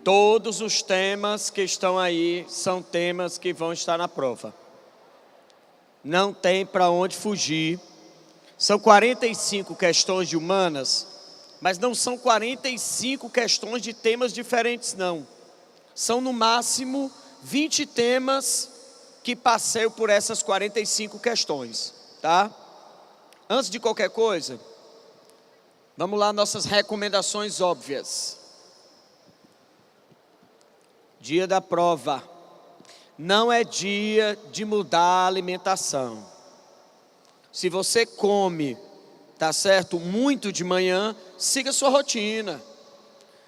Todos os temas que estão aí são temas que vão estar na prova. Não tem para onde fugir. São 45 questões de humanas, mas não são 45 questões de temas diferentes, não. São no máximo 20 temas que passeiam por essas 45 questões, tá? Antes de qualquer coisa, vamos lá, nossas recomendações óbvias. Dia da prova. Não é dia de mudar a alimentação. Se você come, tá certo, muito de manhã, siga sua rotina.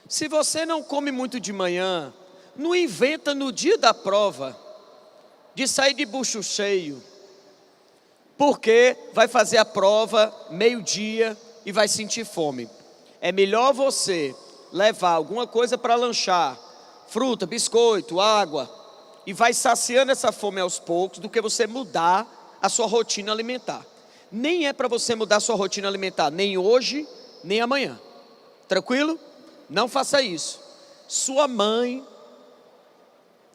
Se você não come muito de manhã, não inventa no dia da prova de sair de bucho cheio, porque vai fazer a prova meio-dia e vai sentir fome. É melhor você levar alguma coisa para lanchar, fruta, biscoito, água, e vai saciando essa fome aos poucos, do que você mudar a sua rotina alimentar. Nem é para você mudar a sua rotina alimentar, nem hoje, nem amanhã. Tranquilo? Não faça isso. Sua mãe,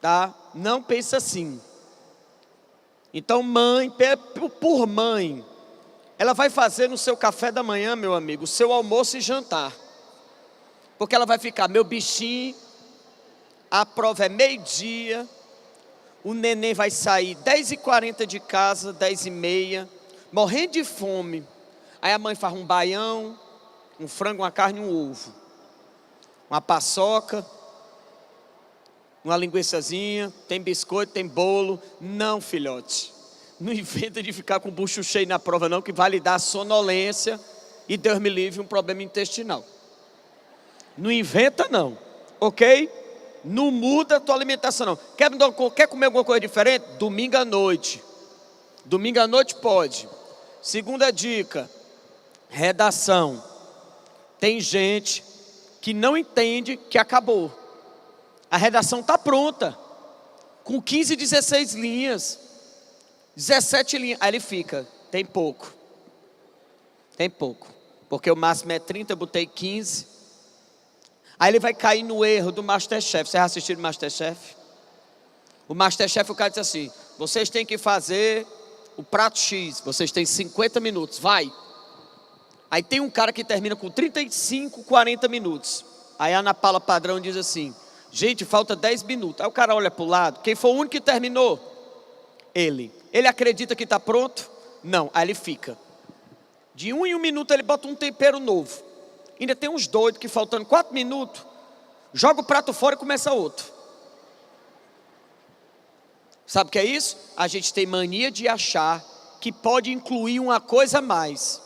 tá? Não pensa assim. Então mãe, por mãe, ela vai fazer no seu café da manhã, meu amigo, o seu almoço e jantar. Porque ela vai ficar, meu bichinho, a prova é meio-dia, o neném vai sair 10h40 de casa, 10h30, morrendo de fome. Aí a mãe faz um baião, um frango, uma carne e um ovo. Uma paçoca, uma linguiçazinha, tem biscoito, tem bolo. Não, filhote, não inventa de ficar com o bucho cheio na prova não, que vai lhe dar sonolência e, Deus me livre, um problema intestinal. Não inventa não, ok? Não muda a tua alimentação não. Quer comer alguma coisa diferente? Domingo à noite. Domingo à noite pode. Segunda dica, redação. Tem gente que não entende que acabou. A redação está pronta, com 15, 16 linhas, 17 linhas. Aí ele fica, tem pouco, porque o máximo é 30, eu botei 15. Aí ele vai cair no erro do Masterchef. Vocês assistiram o Masterchef? O Masterchef, o cara diz assim, vocês têm que fazer o prato X, vocês têm 50 minutos, vai. Aí tem um cara que termina com 35, 40 minutos. Aí a Ana Paula Padrão diz assim, gente, falta 10 minutos. Aí o cara olha para o lado, quem foi o único que terminou? Ele acredita que está pronto? Não, aí ele fica. De 1 em 1 minuto ele bota um tempero novo. Ainda tem uns doidos que faltando 4 minutos, joga o prato fora e começa outro. Sabe o que é isso? A gente tem mania de achar que pode incluir uma coisa a mais.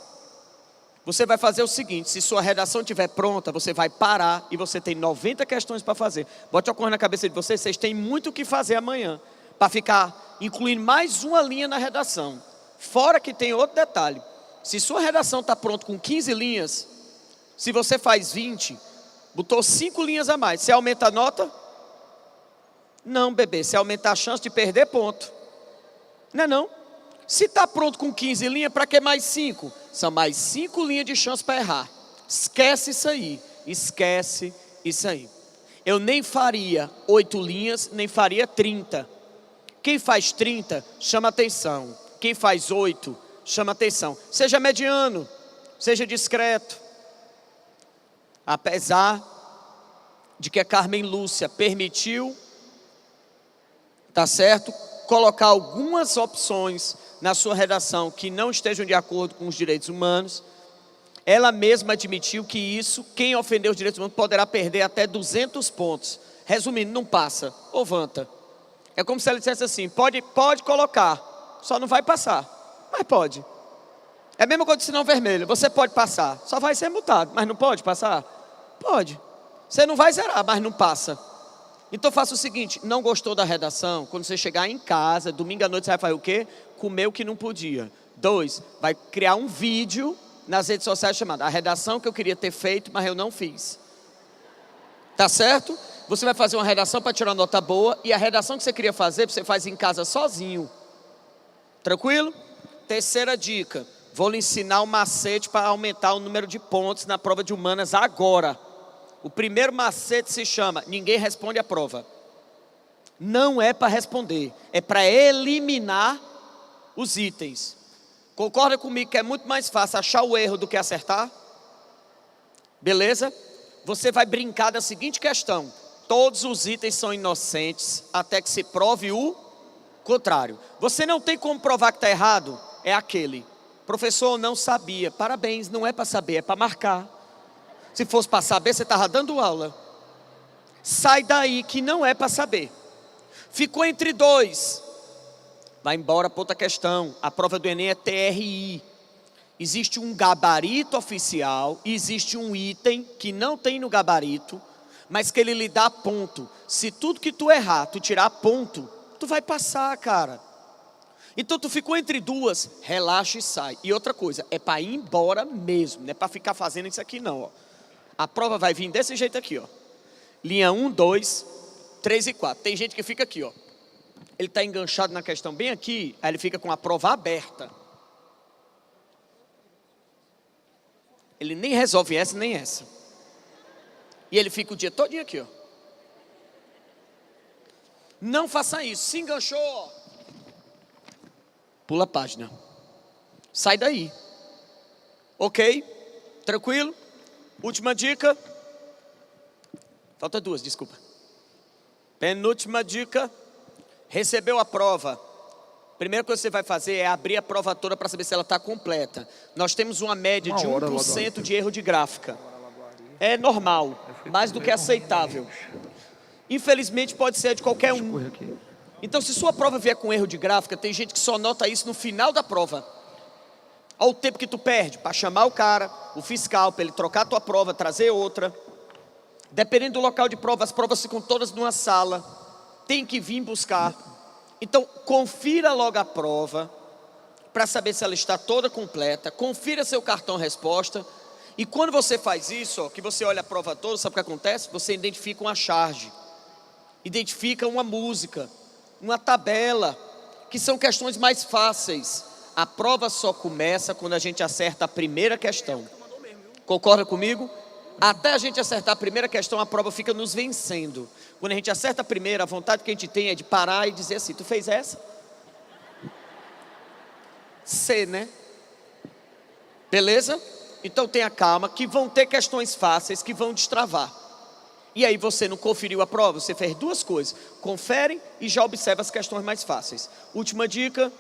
Você vai fazer o seguinte, se sua redação estiver pronta, você vai parar e você tem 90 questões para fazer. Bote a cor na cabeça de vocês, vocês têm muito o que fazer amanhã, para ficar incluindo mais uma linha na redação. Fora que tem outro detalhe, se sua redação está pronta com 15 linhas, se você faz 20, botou 5 linhas a mais, você aumenta a nota? Não, bebê, você aumenta a chance de perder ponto. Não é não? Se está pronto com 15 linhas, para que mais 5? São mais 5 linhas de chance para errar. Esquece isso aí, esquece isso aí. Eu nem faria 8 linhas, nem faria 30. Quem faz 30, chama atenção. Quem faz 8, chama atenção. Seja mediano, seja discreto. Apesar de que a Carmen Lúcia permitiu, tá certo, colocar algumas opções na sua redação que não estejam de acordo com os direitos humanos, ela mesma admitiu que isso, quem ofendeu os direitos humanos poderá perder até 200 pontos. Resumindo, não passa, ou vanta. É como se ela dissesse assim, pode colocar, só não vai passar, mas pode. É a mesma coisa de sinal vermelho, você pode passar, só vai ser multado, mas não pode passar? Pode. Você não vai zerar, mas não passa. Então faça o seguinte, não gostou da redação? Quando você chegar em casa, domingo à noite você vai fazer o quê? Comer o que não podia. 2, vai criar um vídeo nas redes sociais chamado a redação que eu queria ter feito, mas eu não fiz. Tá certo? Você vai fazer uma redação para tirar nota boa, e a redação que você queria fazer, você faz em casa sozinho. Tranquilo? Terceira dica, vou lhe ensinar um macete para aumentar o número de pontos na prova de humanas agora. O primeiro macete se chama: ninguém responde a prova. Não é para responder, é para eliminar os itens. Concorda comigo que é muito mais fácil achar o erro do que acertar? Beleza? Você vai brincar da seguinte questão: todos os itens são inocentes até que se prove o contrário. Você não tem como provar que está errado, é aquele. Professor, não sabia. Parabéns, não é para saber, é para marcar. Se fosse para saber, você estava dando aula. Sai daí que não é para saber. Ficou entre dois. Vai embora para outra questão. A prova do Enem é TRI. Existe um gabarito oficial e existe um item que não tem no gabarito, mas que ele lhe dá ponto. Se tudo que tu errar, tu tirar ponto, tu vai passar, cara. Então tu ficou entre duas, relaxa e sai. E outra coisa, é para ir embora mesmo, não é para ficar fazendo isso aqui não, ó. A prova vai vir desse jeito aqui, ó. Linha 1, 2, 3 e 4. Tem gente que fica aqui, ó. Ele está enganchado na questão bem aqui, aí ele fica com a prova aberta. Ele nem resolve essa nem essa. E ele fica o dia todinho aqui, ó. Não faça isso. Se enganchou, ó, pula a página. Sai daí. Ok? Tranquilo? Última dica. Falta duas, desculpa. Penúltima dica. Recebeu a prova. Primeira coisa que você vai fazer é abrir a prova toda para saber se ela está completa. Nós temos uma média de 1% de erro de gráfica. É normal, mais do que aceitável. Infelizmente pode ser de qualquer um. Então se sua prova vier com erro de gráfica, tem gente que só nota isso no final da prova. Olha o tempo que tu perde para chamar o cara, o fiscal, para ele trocar a tua prova, trazer outra. Dependendo do local de prova, as provas ficam todas numa sala. Tem que vir buscar. Então confira logo a prova, para saber se ela está toda completa. Confira seu cartão resposta. E quando você faz isso, ó, que você olha a prova toda, sabe o que acontece? Você identifica uma charge, identifica uma música, uma tabela, que são questões mais fáceis. A prova só começa quando a gente acerta a primeira questão. Concorda comigo? Até a gente acertar a primeira questão, a prova fica nos vencendo. Quando a gente acerta a primeira, a vontade que a gente tem é de parar e dizer assim: tu fez essa? C, né? Beleza? Então tenha calma, que vão ter questões fáceis que vão destravar. E aí você não conferiu a prova, você fez duas coisas: confere e já observa as questões mais fáceis. Última dica: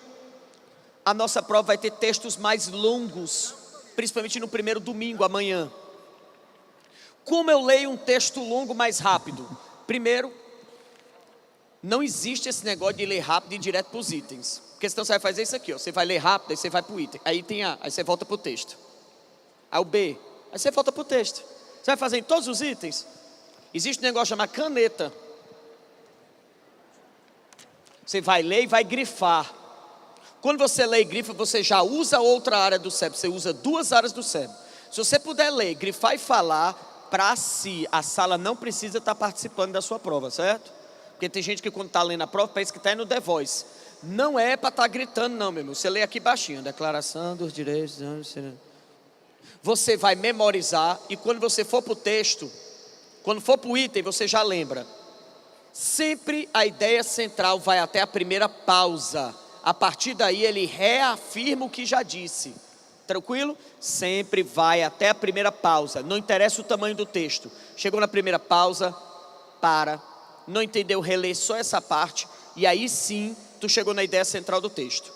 a nossa prova vai ter textos mais longos, principalmente no primeiro domingo, amanhã. Como eu leio um texto longo mais rápido? Primeiro, não existe esse negócio de ler rápido e ir direto para os itens. Porque senão você vai fazer isso aqui, ó. Você vai ler rápido, aí você vai para o item. Aí tem A, aí você volta para o texto. Aí o B, aí você volta para o texto. Você vai fazer em todos os itens? Existe um negócio chamado caneta. Você vai ler e vai grifar. Quando você lê e grifa, você já usa outra área do cérebro. Você usa duas áreas do cérebro. Se você puder ler, grifar e falar, para si, a sala não precisa estar participando da sua prova, certo? Porque tem gente que quando está lendo a prova, pensa que está no The Voice. Não é para estar gritando não, meu irmão. Você lê aqui baixinho: Declaração dos Direitos. Você vai memorizar e quando você for para o texto, quando for para o item, você já lembra. Sempre a ideia central vai até a primeira pausa. A partir daí ele reafirma o que já disse. Tranquilo? Sempre vai até a primeira pausa. Não interessa o tamanho do texto. Chegou na primeira pausa, para. Não entendeu, relê só essa parte. E aí sim, tu chegou na ideia central do texto.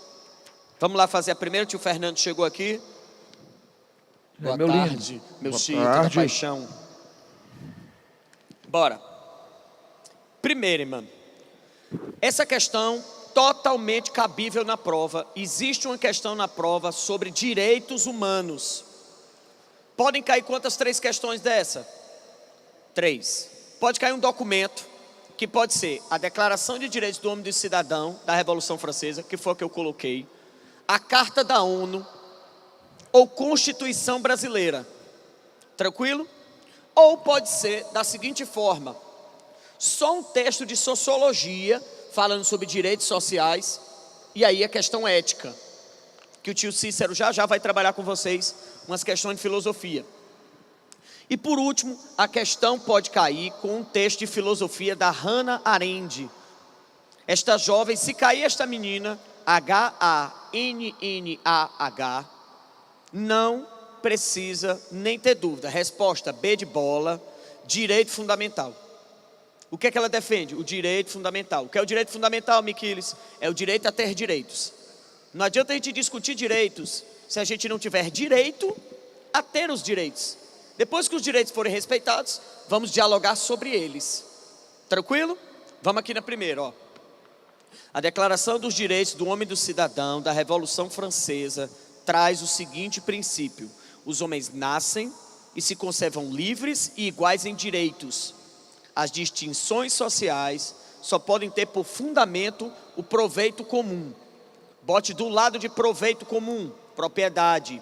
Vamos lá fazer a primeira. Tio Fernando chegou aqui. Boa tarde, meu filho da paixão. Bora. Primeiro, irmão, essa questão totalmente cabível na prova. Existe uma questão na prova sobre direitos humanos. Podem cair quantas 3 questões dessa? 3. Pode cair um documento, que pode ser a Declaração de Direitos do Homem e do Cidadão, da Revolução Francesa, que foi a que eu coloquei, a Carta da ONU, ou Constituição Brasileira. Tranquilo? Ou pode ser da seguinte forma: só um texto de sociologia, falando sobre direitos sociais, e aí a questão ética, que o tio Cícero já vai trabalhar com vocês, umas questões de filosofia. E por último, a questão pode cair com um texto de filosofia da Hannah Arendt. Esta jovem, se cair esta menina, H-A-N-N-A-H, não precisa nem ter dúvida. Resposta B de bola, direito fundamental. O que é que ela defende? O direito fundamental. O que é o direito fundamental, Miquiles? É o direito a ter direitos. Não adianta a gente discutir direitos se a gente não tiver direito a ter os direitos. Depois que os direitos forem respeitados, vamos dialogar sobre eles. Tranquilo? Vamos aqui na primeira, ó. A Declaração dos Direitos do Homem e do Cidadão da Revolução Francesa traz o seguinte princípio: os homens nascem e se conservam livres e iguais em direitos. As distinções sociais só podem ter por fundamento o proveito comum. Bote do lado de proveito comum, propriedade.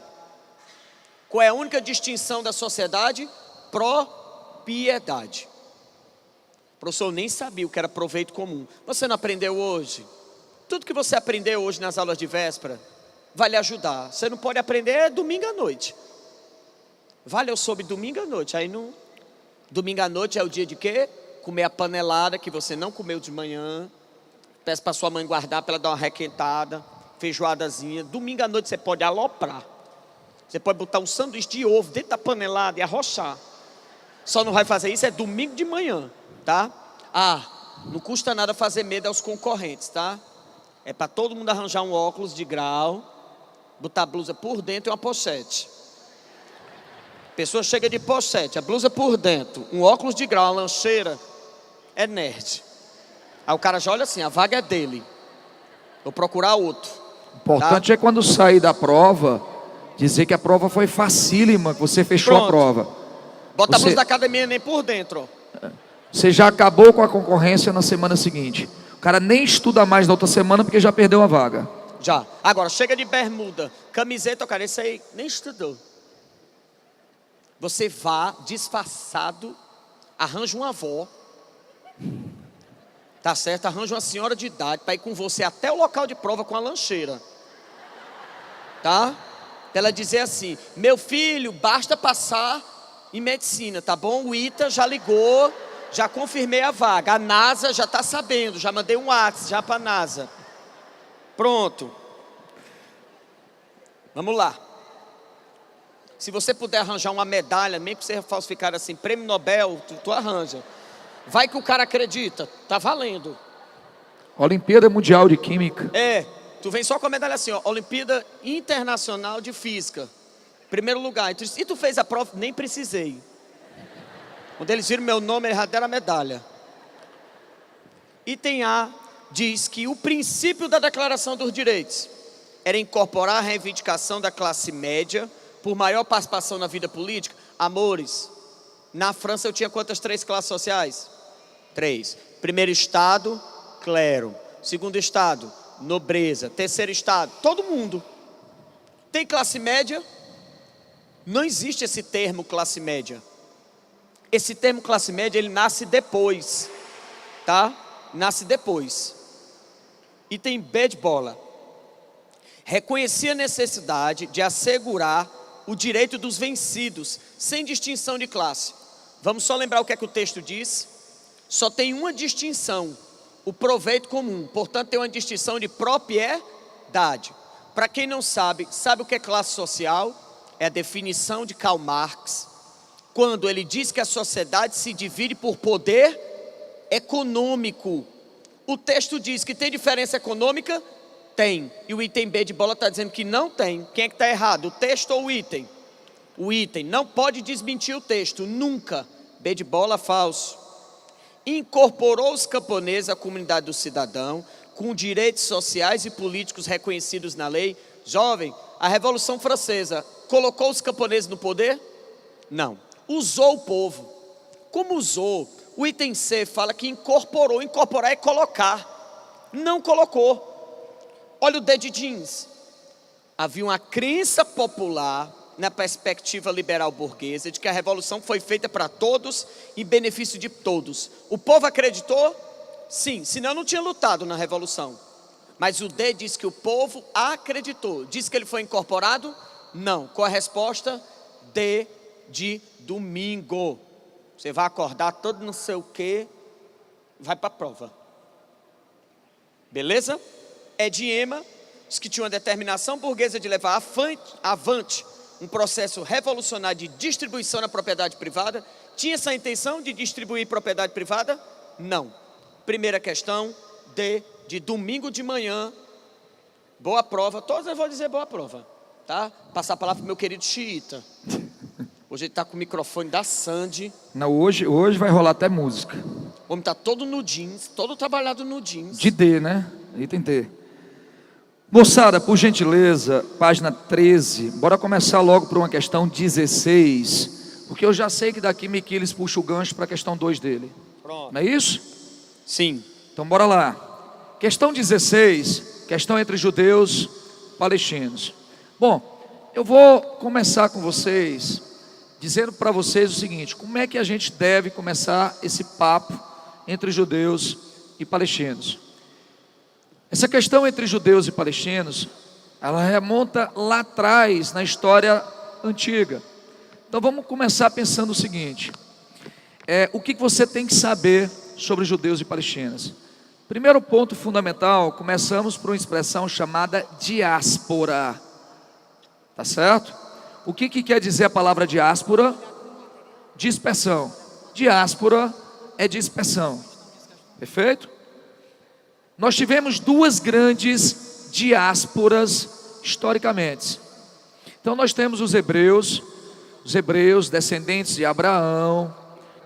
Qual é a única distinção da sociedade? Propriedade. O professor nem sabia o que era proveito comum. Você não aprendeu hoje? Tudo que você aprendeu hoje nas aulas de véspera vai lhe ajudar. Você não pode aprender domingo à noite. Vale, eu soube domingo à noite. Aí não. Domingo à noite é o dia de quê? Comer a panelada que você não comeu de manhã. Peça para sua mãe guardar para ela dar uma requentada, feijoadazinha. Domingo à noite você pode aloprar. Você pode botar um sanduíche de ovo dentro da panelada e arrochar. Só não vai fazer isso domingo de manhã, tá? Não custa nada fazer medo aos concorrentes, tá? É para todo mundo arranjar um óculos de grau, botar a blusa por dentro e uma pochete. A pessoa chega de pochete, a blusa por dentro, um óculos de grau, uma lancheira, é nerd. Aí o cara já olha assim, a vaga é dele. Vou procurar outro. O importante é quando sair da prova, dizer que a prova foi facílima, que você fechou a prova. Bota a blusa da academia nem por dentro. Você já acabou com a concorrência na semana seguinte. O cara nem estuda mais na outra semana porque já perdeu a vaga. Já. Agora, chega de bermuda, camiseta, cara, esse aí nem estudou. Você vá disfarçado, arranja uma avó, tá certo? Arranja uma senhora de idade para ir com você até o local de prova com a lancheira. Tá? Ela dizer assim: meu filho, basta passar em medicina, tá bom? O ITA já ligou, já confirmei a vaga. A NASA já está sabendo, já mandei um WhatsApp já para a NASA. Pronto. Vamos lá. Se você puder arranjar uma medalha, mesmo que você falsificar assim, prêmio Nobel, tu arranja. Vai que o cara acredita, tá valendo. Olimpíada Mundial de Química. Tu vem só com a medalha assim, ó, Olimpíada Internacional de Física. Primeiro lugar. E tu fez a prova? Nem precisei. Quando eles viram meu nome, eles já deram a medalha. Item A diz que o princípio da Declaração dos Direitos era incorporar a reivindicação da classe média por maior participação na vida política. Amores, na França eu tinha quantas 3 classes sociais? 3. Primeiro estado, clero. Segundo estado, nobreza. Terceiro estado, todo mundo. Tem classe média? Não existe esse termo classe média. Esse termo classe média, ele nasce depois, tá? Nasce depois. Item B de bola. Reconhecia a necessidade de assegurar o direito dos vencidos, sem distinção de classe. Vamos só lembrar o que é que o texto diz? Só tem uma distinção, o proveito comum. Portanto, tem uma distinção de propriedade. Para quem não sabe, sabe o que é classe social? É a definição de Karl Marx, quando ele diz que a sociedade se divide por poder econômico. O texto diz que tem diferença econômica? Tem. E o item B de bola está dizendo que não tem. Quem é que está errado? O texto ou o item? O item. Não pode desmentir o texto, nunca. B de bola, falso. Incorporou os camponeses à comunidade do cidadão, com direitos sociais e políticos reconhecidos na lei. Jovem, a Revolução Francesa colocou os camponeses no poder? Não. Usou o povo. Como usou? O item C fala que incorporou. Incorporar é colocar. Não colocou. Olha o D de jeans. Havia uma crença popular na perspectiva liberal burguesa de que a revolução foi feita para todos em benefício de todos. O povo acreditou? Sim, senão não tinha lutado na revolução. Mas o D diz que o povo acreditou. Diz que ele foi incorporado? Não. Qual a resposta? D de domingo. Você vai acordar todo não sei o quê, vai para a prova. Beleza? Ed Ema diz que tinha uma determinação burguesa de levar avante um processo revolucionário de distribuição na propriedade privada. Tinha essa intenção de distribuir propriedade privada? Não. Primeira questão, de domingo de manhã, boa prova. Todos eu vou dizer boa prova, tá? Passar a palavra para o meu querido xiita. Hoje ele está com o microfone da Sandy. Não, hoje vai rolar até música. O homem está todo no jeans, todo trabalhado no jeans. De D, né? Item D. Moçada, por gentileza, página 13. Bora começar logo por uma questão 16. Porque eu já sei que daqui Miquiles puxa o gancho para a questão 2 dele. Pronto. Não é isso? Sim. Então bora lá. Questão 16. Questão entre judeus e palestinos. Bom, eu vou começar com vocês dizendo para vocês o seguinte: como é que a gente deve começar esse papo entre judeus e palestinos? Essa questão entre judeus e palestinos, ela remonta lá atrás na história antiga. Então vamos começar pensando o seguinte: o que você tem que saber sobre judeus e palestinos? Primeiro ponto fundamental, começamos por uma expressão chamada diáspora. Tá certo? O que quer dizer a palavra diáspora? Dispersão. Diáspora é dispersão. Perfeito? Nós tivemos duas grandes diásporas historicamente. Então nós temos os hebreus descendentes de Abraão,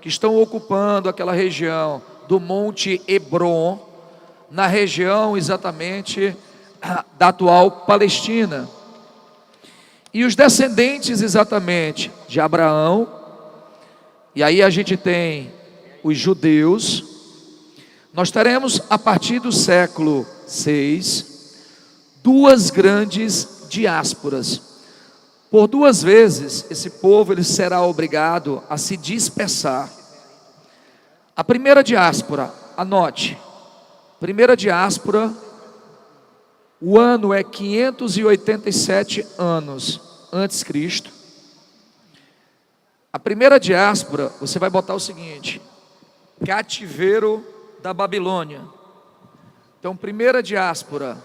que estão ocupando aquela região do Monte Hebron, na região exatamente da atual Palestina. E os descendentes exatamente de Abraão, e aí a gente tem os judeus. Nós teremos a partir do século 6 duas grandes diásporas. Por duas vezes esse povo ele será obrigado a se dispersar. A primeira diáspora, anote, primeira diáspora, o ano é 587 anos antes de Cristo. A primeira diáspora, você vai botar o seguinte: cativeiro da Babilônia. Então, primeira diáspora,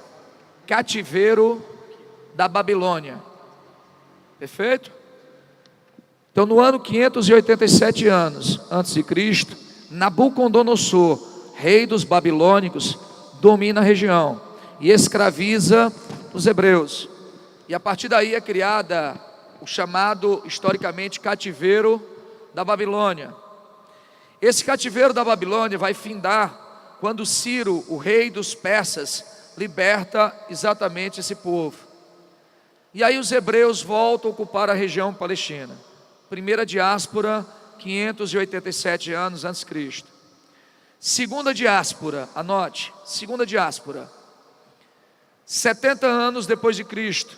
cativeiro da Babilônia. Perfeito? Então, no ano 587 anos antes de Cristo, Nabucodonosor, rei dos babilônicos, domina a região e escraviza os hebreus. E a partir daí é criada o chamado historicamente cativeiro da Babilônia. Esse cativeiro da Babilônia vai findar quando Ciro, o rei dos persas, liberta exatamente esse povo. E aí os hebreus voltam a ocupar a região palestina. Primeira diáspora, 587 anos antes de Cristo. Segunda diáspora, anote, segunda diáspora, 70 anos depois de Cristo.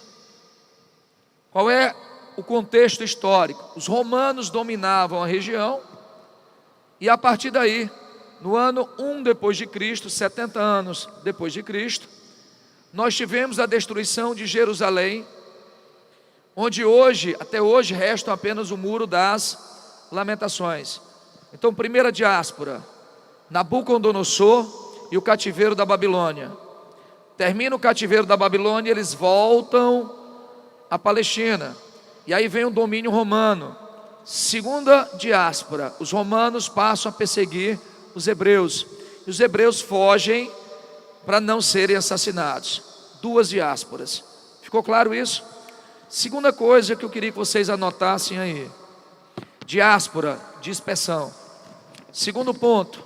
Qual é o contexto histórico? Os romanos dominavam a região, e a partir daí, no ano 1 depois de Cristo, 70 anos depois de Cristo, nós tivemos a destruição de Jerusalém, onde hoje, até hoje, restam apenas o muro das Lamentações. Então, primeira diáspora, Nabucodonosor e o cativeiro da Babilônia. Termina o cativeiro da Babilônia, eles voltam à Palestina, e aí vem o domínio romano. Segunda diáspora, os romanos passam a perseguir os hebreus, e os hebreus fogem para não serem assassinados. Duas diásporas. Ficou claro isso? Segunda coisa que eu queria que vocês anotassem aí: diáspora, dispersão. Segundo ponto,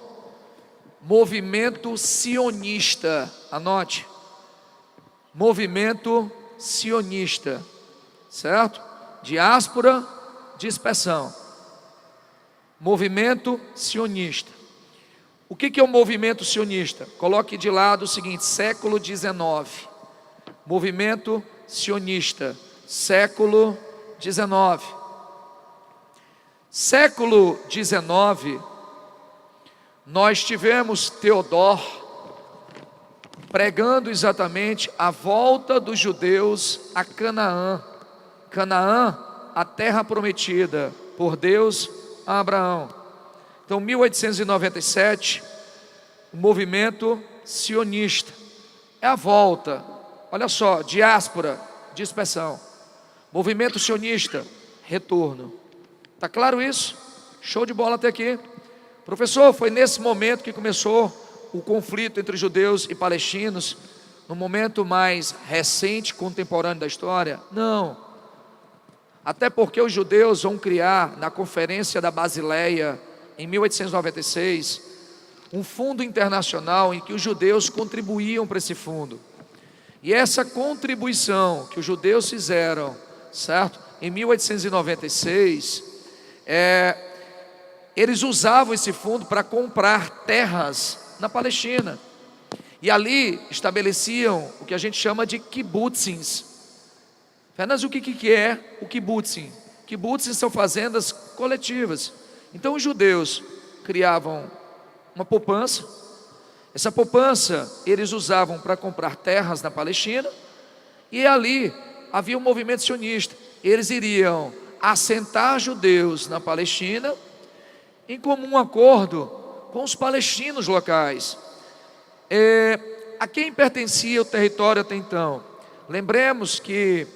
movimento sionista. Anote, movimento sionista, certo? Diáspora, dispersão. Movimento sionista. O que é o movimento sionista? Coloque de lado o seguinte: século XIX. Movimento sionista, século XIX. Século XIX, nós tivemos Teodoro pregando exatamente a volta dos judeus a Canaã. Canaã, a terra prometida, por Deus a Abraão. Então, 1897, o movimento sionista é a volta, olha só, diáspora, dispersão. Movimento sionista, retorno. Está claro isso? Show de bola até aqui. Professor, foi nesse momento que começou o conflito entre judeus e palestinos, no momento mais recente, contemporâneo da história? Não. Até porque os judeus vão criar, na Conferência da Basileia, em 1896, um fundo internacional em que os judeus contribuíam para esse fundo. E essa contribuição que os judeus fizeram, certo? Em 1896, eles usavam esse fundo para comprar terras na Palestina. E ali estabeleciam o que a gente chama de kibbutzins. Apenas o que é o kibbutzin? Kibbutzins são fazendas coletivas. Então os judeus criavam uma poupança. Essa poupança eles usavam para comprar terras na Palestina. E ali havia um movimento sionista. Eles iriam assentar judeus na Palestina em comum acordo com os palestinos locais. A quem pertencia o território até então? Lembremos que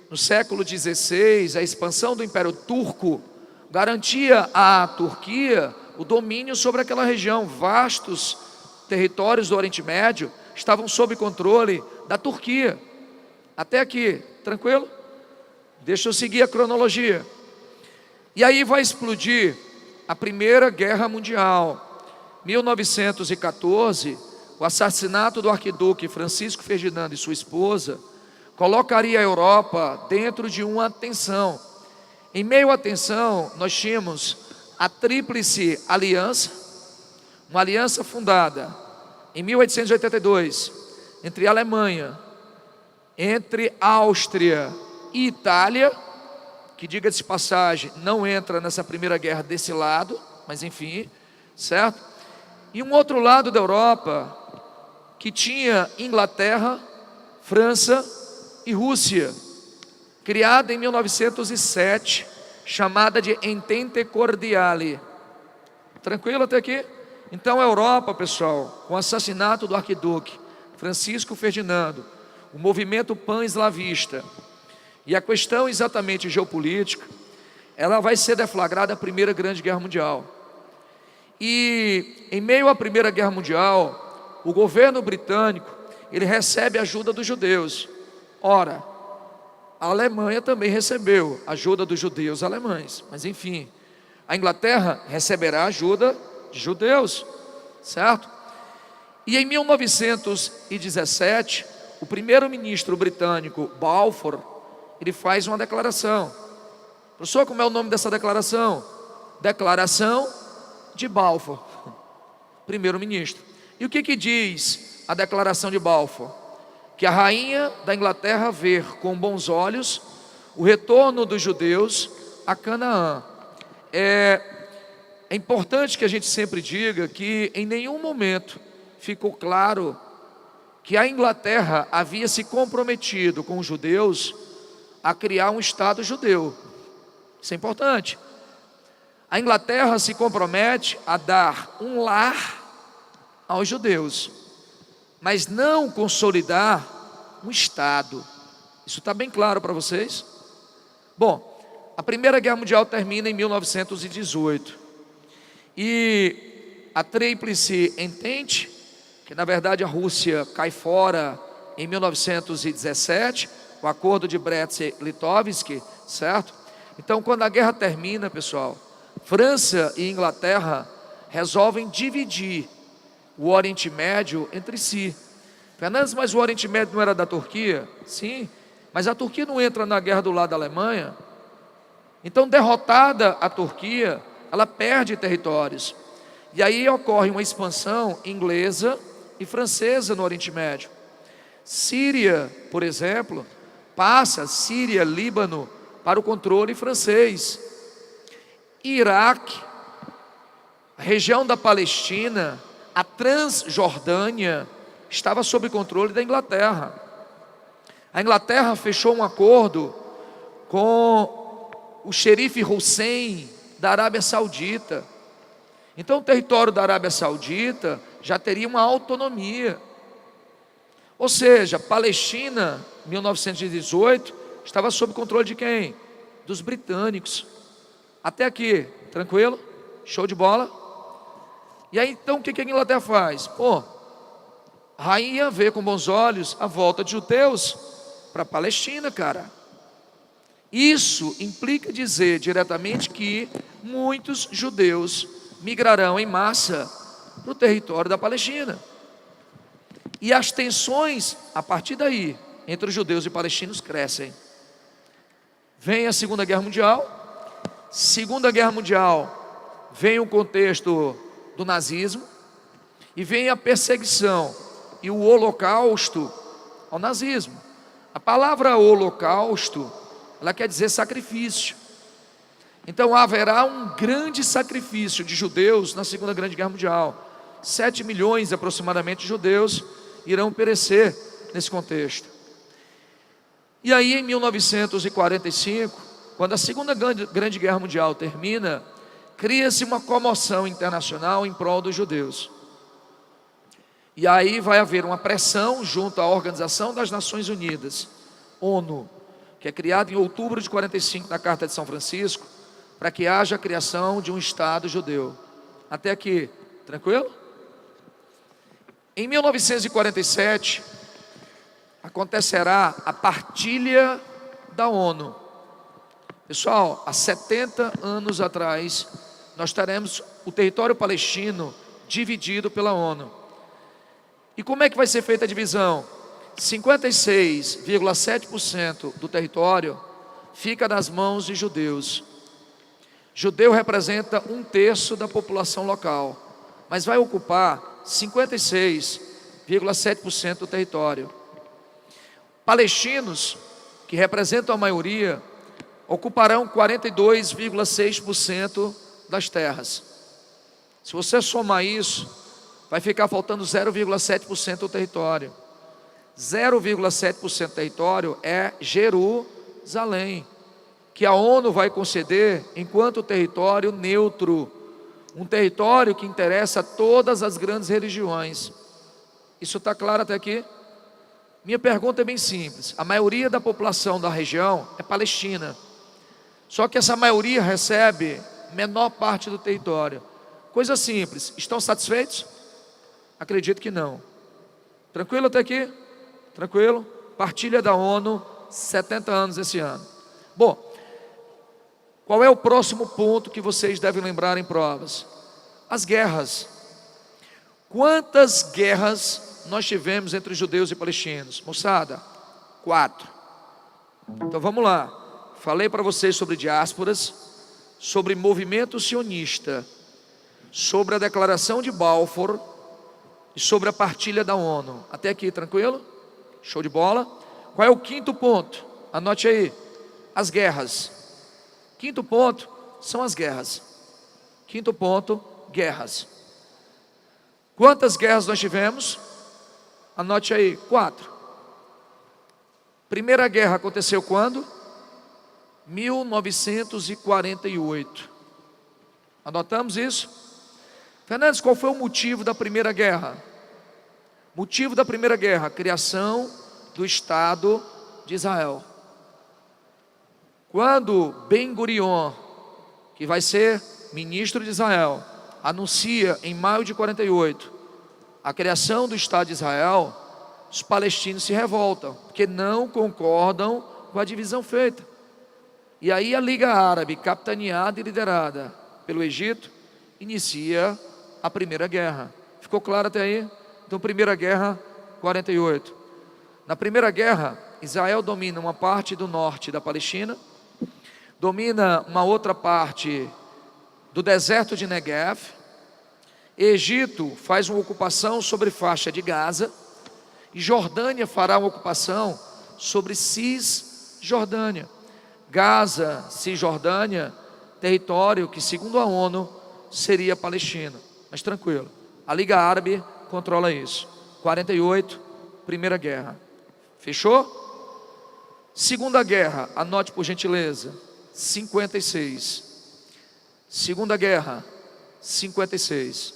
no século XVI, a expansão do Império Turco garantia à Turquia o domínio sobre aquela região. Vastos territórios do Oriente Médio estavam sob controle da Turquia. Até aqui, tranquilo? Deixa eu seguir a cronologia. E aí vai explodir a Primeira Guerra Mundial. 1914, o assassinato do arquiduque Francisco Ferdinando e sua esposa colocaria a Europa dentro de uma tensão. Em meio à tensão, nós tínhamos a Tríplice Aliança, uma aliança fundada em 1882 entre a Alemanha, entre Áustria e Itália, que, diga-se de passagem, não entra nessa primeira guerra desse lado, mas enfim, certo? E um outro lado da Europa, que tinha Inglaterra, França e Rússia, criada em 1907, chamada de Entente Cordiale. Tranquilo até aqui? Então a Europa, pessoal, com o assassinato do arquiduque Francisco Ferdinando, o movimento pan-eslavista e a questão exatamente geopolítica, ela vai ser deflagrada a Primeira Grande Guerra Mundial. E em meio à Primeira Guerra Mundial, o governo britânico, ele recebe ajuda dos judeus. Ora, a Alemanha também recebeu ajuda dos judeus alemães, mas enfim, a Inglaterra receberá ajuda de judeus, certo? E em 1917, o primeiro-ministro britânico Balfour, ele faz uma declaração. Professor, como é o nome dessa declaração? Declaração de Balfour, primeiro-ministro. E o que diz a declaração de Balfour? Que a rainha da Inglaterra vê com bons olhos o retorno dos judeus a Canaã. É importante que a gente sempre diga que em nenhum momento ficou claro que a Inglaterra havia se comprometido com os judeus a criar um Estado judeu. Isso é importante. A Inglaterra se compromete a dar um lar aos judeus, mas não consolidar um Estado. Isso está bem claro para vocês? Bom, a Primeira Guerra Mundial termina em 1918. E a Tríplice Entente, que na verdade a Rússia cai fora em 1917, o acordo de Brest-Litovsk, certo? Então, quando a guerra termina, pessoal, França e Inglaterra resolvem dividir o Oriente Médio entre si. Fernandes, mas o Oriente Médio não era da Turquia? Sim, mas a Turquia não entra na guerra do lado da Alemanha. Então, derrotada a Turquia, ela perde territórios. E aí ocorre uma expansão inglesa e francesa no Oriente Médio. Síria, por exemplo, passa Síria, Líbano, para o controle francês. Iraque, a região da Palestina, a Transjordânia, estava sob controle da Inglaterra. A Inglaterra fechou um acordo com o xerife Hussein da Arábia Saudita. Então o território da Arábia Saudita já teria uma autonomia. Ou seja, Palestina, 1918, estava sob controle de quem? Dos britânicos. Até aqui, tranquilo? Show de bola? E aí então o que a Inglaterra faz? A rainha vê com bons olhos a volta de judeus para a Palestina, cara. Isso implica dizer diretamente que muitos judeus migrarão em massa para o território da Palestina. E as tensões, a partir daí, entre os judeus e palestinos crescem. Vem a Segunda Guerra Mundial. Segunda Guerra Mundial, vem o contexto do nazismo e vem a perseguição e o holocausto ao nazismo. A palavra holocausto, ela quer dizer sacrifício. Então haverá um grande sacrifício de judeus na Segunda Grande Guerra Mundial. 7 milhões aproximadamente de judeus irão perecer nesse contexto. E aí em 1945, quando a Segunda Grande Guerra Mundial termina, cria-se uma comoção internacional em prol dos judeus. E aí vai haver uma pressão junto à Organização das Nações Unidas, ONU, que é criada em outubro de 45 na Carta de São Francisco, para que haja a criação de um Estado judeu. Até aqui, tranquilo? Em 1947, acontecerá a partilha da ONU. Pessoal, há 70 anos atrás, nós teremos o território palestino dividido pela ONU. E como é que vai ser feita a divisão? 56,7% do território fica nas mãos de judeus. Judeu representa 1/3 da população local, mas vai ocupar 56,7% do território. Palestinos, que representam a maioria, ocuparão 42,6% das terras. Se você somar isso, vai ficar faltando 0,7% do território. 0,7% do território é Jerusalém, que a ONU vai conceder enquanto território neutro, um território que interessa a todas as grandes religiões. Isso está claro até aqui? Minha pergunta é bem simples. A maioria da população da região é palestina, só que essa maioria recebe menor parte do território. Coisa simples. Estão satisfeitos? Acredito que não. Tranquilo até aqui? Tranquilo? Partilha da ONU, 70 anos esse ano. Bom, qual é o próximo ponto que vocês devem lembrar em provas? As guerras. Quantas guerras nós tivemos entre judeus e palestinos? Moçada, 4. Então vamos lá. Falei para vocês sobre diásporas, sobre movimento sionista, sobre a declaração de Balfour e sobre a partilha da ONU. Até aqui, tranquilo? Show de bola. Qual é o quinto ponto? Anote aí. As guerras. Quinto ponto são as guerras. Quinto ponto, guerras. Quantas guerras nós tivemos? Anote aí, 4. Primeira guerra aconteceu quando? 1948. Anotamos isso? Fernandes, qual foi o motivo da primeira guerra? Motivo da primeira guerra, criação do Estado de Israel. Quando Ben-Gurion, que vai ser ministro de Israel, anuncia em maio de 48 a criação do Estado de Israel, os palestinos se revoltam, porque não concordam com a divisão feita. E aí a Liga Árabe, capitaneada e liderada pelo Egito, inicia a primeira guerra. Ficou claro até aí? Então, primeira guerra, 48. Na primeira guerra, Israel domina uma parte do norte da Palestina, domina uma outra parte do deserto de Negev. Egito faz uma ocupação sobre faixa de Gaza, e Jordânia fará uma ocupação sobre Cisjordânia. Gaza, Cisjordânia, território que, segundo a ONU, seria Palestina. Mas tranquilo, a Liga Árabe controla isso. 48, primeira guerra. Fechou? Segunda guerra, anote por gentileza. 56. Segunda Guerra, 56.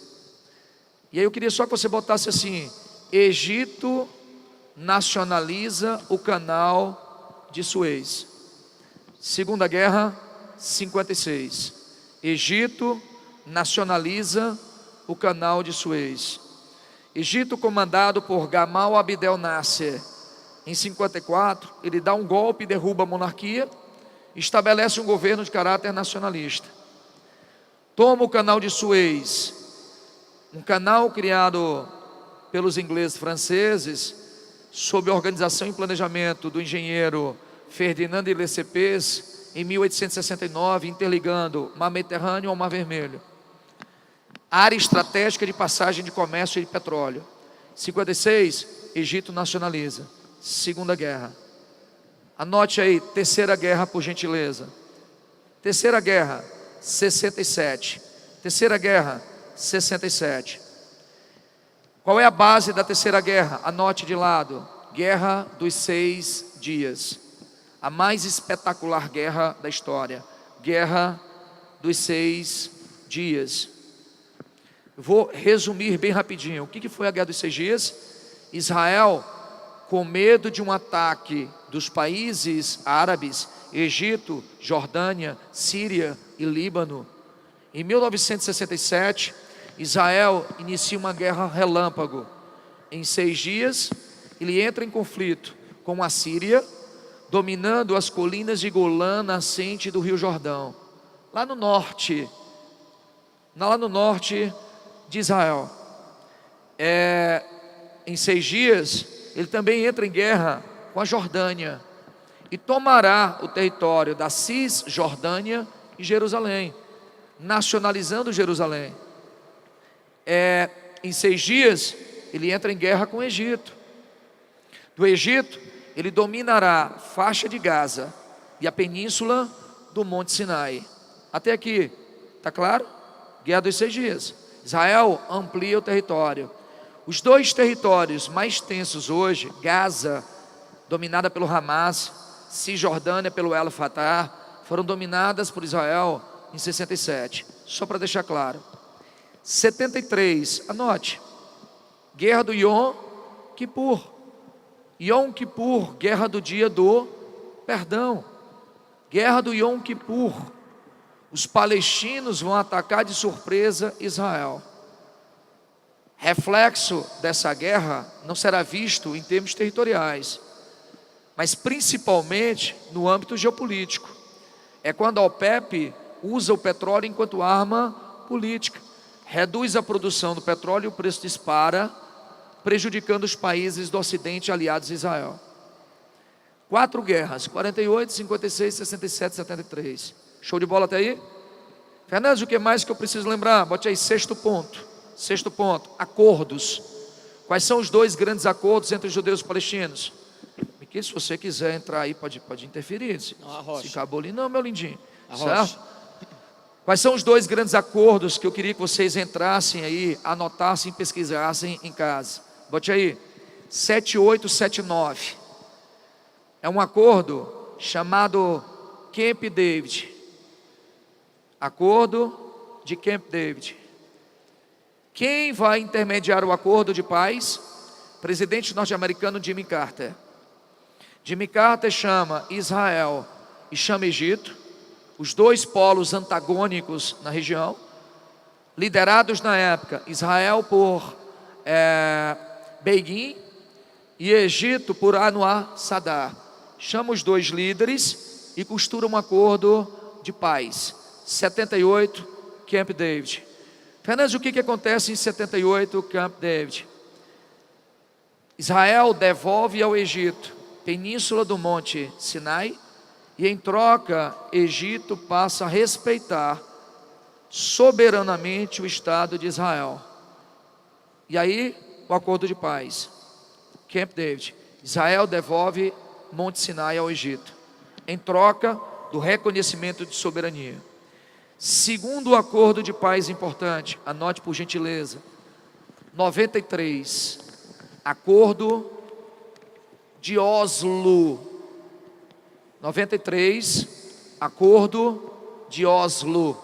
E aí eu queria só que você botasse assim: Egito nacionaliza o canal de Suez. Segunda Guerra, 56. Egito nacionaliza o canal de Suez. Egito, comandado por Gamal Abdel Nasser, em 54, ele dá um golpe, derruba a monarquia, estabelece um governo de caráter nacionalista. Toma o canal de Suez, um canal criado pelos ingleses franceses, sob a organização e planejamento do engenheiro Ferdinand de Lesseps, em 1869, interligando Mar Mediterrâneo ao Mar Vermelho. Área estratégica de passagem de comércio e de petróleo. 56, Egito nacionaliza. Segunda Guerra. Anote aí, Terceira Guerra, por gentileza. Terceira Guerra, 67. Terceira Guerra, 67. Qual é a base da Terceira Guerra? Anote de lado: Guerra dos 6 Dias. A mais espetacular guerra da história. Guerra dos 6 Dias. Vou resumir bem rapidinho. O que foi a Guerra dos 6 Dias? Israel, com medo de um ataque dos países árabes, Egito, Jordânia, Síria e Líbano, em 1967, Israel inicia uma guerra relâmpago. Em 6 dias, ele entra em conflito com a Síria, dominando as colinas de Golã, nascente do Rio Jordão, lá no norte de Israel. Em 6 dias, ele também entra em guerra com a Jordânia e tomará o território da Cisjordânia e Jerusalém, nacionalizando Jerusalém. Em 6 dias, ele entra em guerra com o Egito. Do Egito, ele dominará a faixa de Gaza e a península do Monte Sinai. Até aqui, está claro? Guerra dos 6 dias. Israel amplia o território. Os 2 territórios mais tensos hoje, Gaza, dominada pelo Hamas, Cisjordânia pelo El Fatah, foram dominadas por Israel em 67. Só para deixar claro. 73, anote. Guerra do Yom Kippur. Yom Kippur, guerra do dia do perdão. Guerra do Yom Kippur. Os palestinos vão atacar de surpresa Israel. Reflexo dessa guerra não será visto em termos territoriais, mas principalmente no âmbito geopolítico. É quando a OPEP usa o petróleo enquanto arma política. Reduz a produção do petróleo e o preço dispara, prejudicando os países do Ocidente aliados a Israel. 4 guerras, 48, 56, 67, 73. Show de bola até aí? Fernandes, o que mais que eu preciso lembrar? Bote aí, 6º ponto. 6º ponto, acordos. Quais são os 2 grandes acordos entre os judeus e os palestinos? Porque se você quiser entrar aí, pode interferir. Se acabou ali, não, meu lindinho. Certo? Quais são os 2 grandes acordos que eu queria que vocês entrassem aí, anotassem, pesquisassem em casa? Bote aí, 7879. É um acordo chamado Camp David. Acordo de Camp David. Quem vai intermediar o acordo de paz? Presidente norte-americano Jimmy Carter. Jimmy Carter chama Israel e chama Egito, os 2 polos antagônicos na região, liderados na época, Israel por Begin e Egito por Anwar Sadat. Chama os 2 líderes e costura um acordo de paz. 78, Camp David. Fernandes, o que acontece em 78, Camp David? Israel devolve ao Egito península do Monte Sinai e em troca, Egito passa a respeitar soberanamente o Estado de Israel. E aí, o acordo de paz. Camp David. Israel devolve Monte Sinai ao Egito, em troca do reconhecimento de soberania. Segundo acordo de paz importante, anote por gentileza, 93, acordo de Oslo. 93, Acordo de Oslo.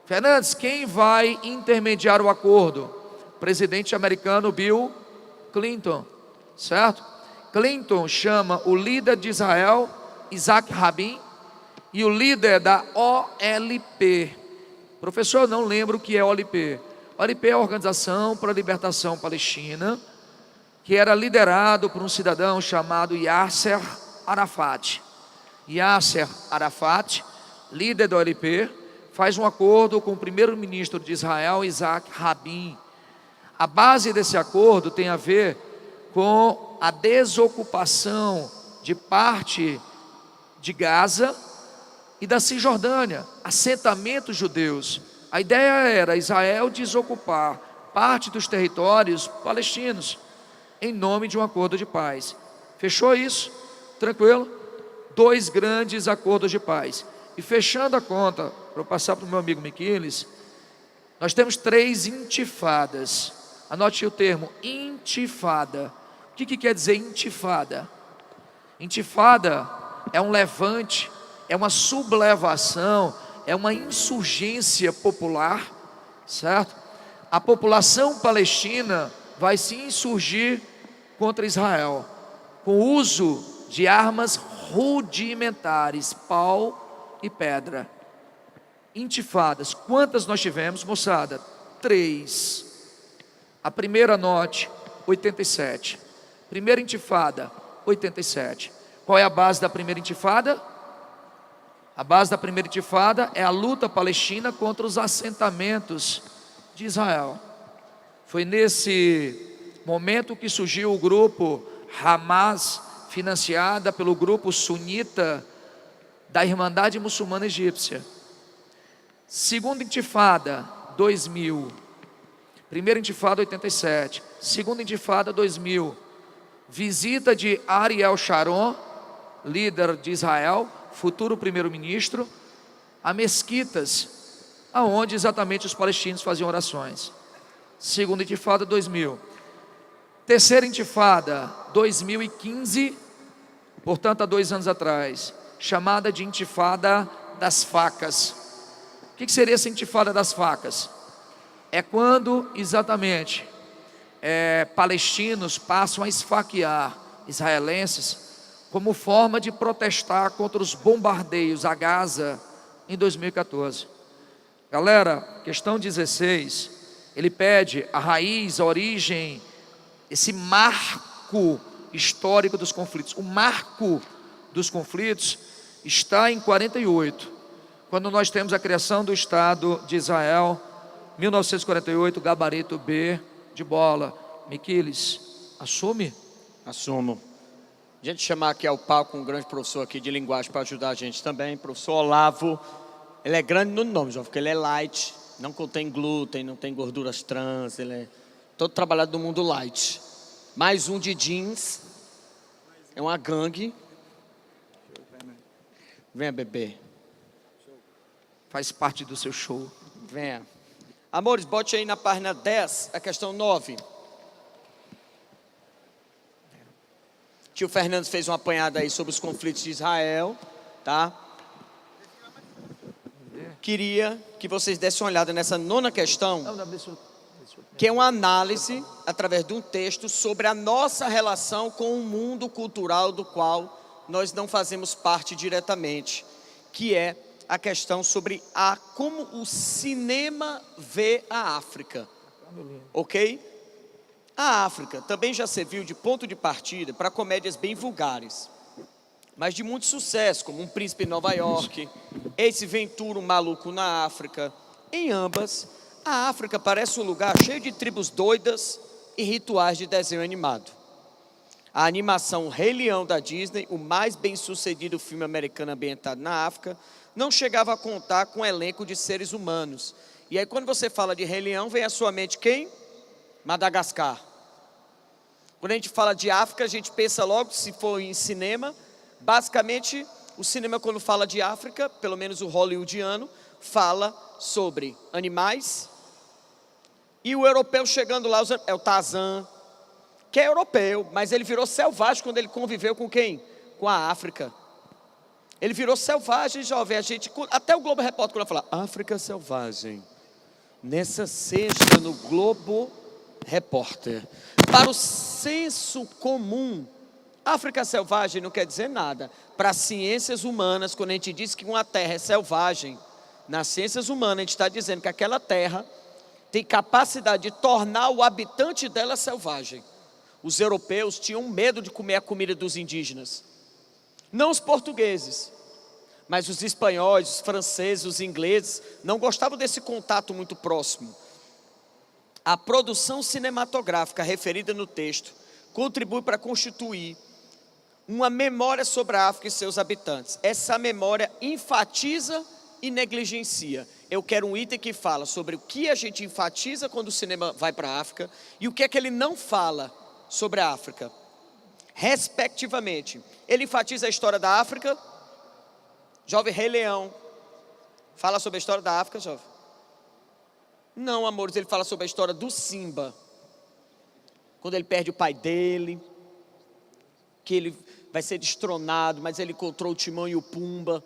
Fernandes, quem vai intermediar o acordo? Presidente americano Bill Clinton, certo? Clinton chama o líder de Israel, Isaac Rabin, e o líder da OLP. Professor, eu não lembro o que é OLP. OLP é a Organização para a Libertação Palestina, que era liderado por um cidadão chamado Yasser Arafat. Yasser Arafat, líder da OLP, faz um acordo com o primeiro-ministro de Israel, Isaac Rabin. A base desse acordo tem a ver com a desocupação de parte de Gaza e da Cisjordânia, assentamentos judeus. A ideia era Israel desocupar parte dos territórios palestinos em nome de um acordo de paz. Fechou isso? Tranquilo? 2 grandes acordos de paz. E fechando a conta, para eu passar para o meu amigo Miquiles, nós temos 3 intifadas. Anote o termo, intifada. O que quer dizer intifada? Intifada é um levante, é uma sublevação, é uma insurgência popular, certo? A população palestina vai se insurgir contra Israel, com o uso de armas rudimentares, pau e pedra. Intifadas, quantas nós tivemos, moçada? 3. A primeira, anote, 87. Primeira intifada, 87. Qual é a base da primeira intifada? A base da primeira intifada é a luta palestina contra os assentamentos de Israel. Foi nesse momento que surgiu o grupo Hamas, financiada pelo grupo sunita da Irmandade Muçulmana Egípcia. Segunda intifada, 2000. Primeira intifada, 87. Segunda intifada, 2000. Visita de Ariel Sharon, líder de Israel, futuro primeiro-ministro, a mesquitas, aonde exatamente os palestinos faziam orações. Segunda intifada, 2000. Terceira intifada, 2015, portanto há 2 anos atrás, chamada de intifada das facas. O que seria essa intifada das facas? É quando exatamente palestinos passam a esfaquear israelenses como forma de protestar contra os bombardeios a Gaza em 2014. Galera, questão 16, ele pede a raiz, a origem, esse marco histórico dos conflitos. O marco dos conflitos está em 48, quando nós temos a criação do Estado de Israel, 1948, gabarito B de bola. Miquiles, assume? Assumo. A gente chamar aqui ao palco um grande professor aqui de linguagem para ajudar a gente também, professor Olavo. Ele é grande no nome, João, porque ele é light, não contém glúten, não tem gorduras trans, ele é todo trabalhado do mundo light. Mais um de jeans, é uma gangue. Venha, bebê. Faz parte do seu show. Venha. Amores, bote aí na página 10, a questão 9. Tio Fernandes fez uma apanhada aí sobre os conflitos de Israel, tá? Queria que vocês dessem uma olhada nessa 9ª questão, que é uma análise, através de um texto, sobre a nossa relação com o mundo cultural do qual nós não fazemos parte diretamente, que é a questão sobre como o cinema vê a África, ok? A África também já serviu de ponto de partida para comédias bem vulgares, mas de muito sucesso, como Um Príncipe em Nova York, Ace Ventura, Um Maluco na África. Em ambas, a África parece um lugar cheio de tribos doidas e rituais de desenho animado. A animação Rei Leão da Disney, o mais bem-sucedido filme americano ambientado na África, não chegava a contar com um elenco de seres humanos. E aí quando você fala de Rei Leão, vem à sua mente quem? Madagascar. Quando a gente fala de África, a gente pensa logo, se for em cinema, basicamente o cinema, quando fala de África, pelo menos o hollywoodiano, fala sobre animais. E o europeu chegando lá, é o Tarzan, que é europeu, mas ele virou selvagem quando ele conviveu com quem? Com a África. Ele virou selvagem, jovem. A gente, até o Globo Repórter, quando fala África selvagem, nessa sexta no Globo Repórter, para o senso comum, África selvagem não quer dizer nada. Para as ciências humanas, quando a gente diz que uma terra é selvagem, nas ciências humanas a gente está dizendo que aquela terra tem capacidade de tornar o habitante dela selvagem. Os europeus tinham medo de comer a comida dos indígenas. Não os portugueses, mas os espanhóis, os franceses, os ingleses não gostavam desse contato muito próximo. A produção cinematográfica referida no texto contribui para constituir uma memória sobre a África e seus habitantes. Essa memória enfatiza e negligencia. Eu quero um item que fala sobre o que a gente enfatiza quando o cinema vai para a África e o que é que ele não fala sobre a África, respectivamente. Ele enfatiza a história da África. Jovem, Rei Leão fala sobre a história da África, jovem? Não, amores, ele fala sobre a história do Simba, quando ele perde o pai dele, que ele vai ser destronado, mas ele encontrou o Timão e o Pumba,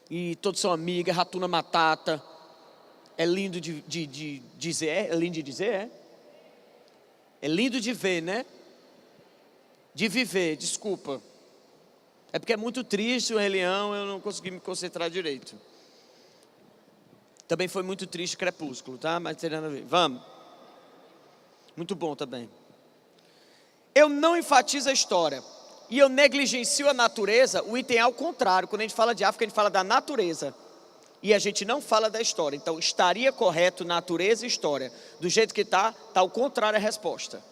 e todos são amigos, Hakuna Matata. É lindo de dizer, é lindo de dizer, é? É lindo de ver, né? De viver, desculpa. É porque é muito triste o Rei Leão, eu não consegui me concentrar direito. Também foi muito triste Crepúsculo, tá? Mas tem nada a ver. Vamos. Muito bom também. Eu não enfatizo a história e eu negligencio a natureza. O item é ao contrário. Quando a gente fala de África, a gente fala da natureza e a gente não fala da história. Então estaria correto natureza e história. Do jeito que está ao contrário a resposta.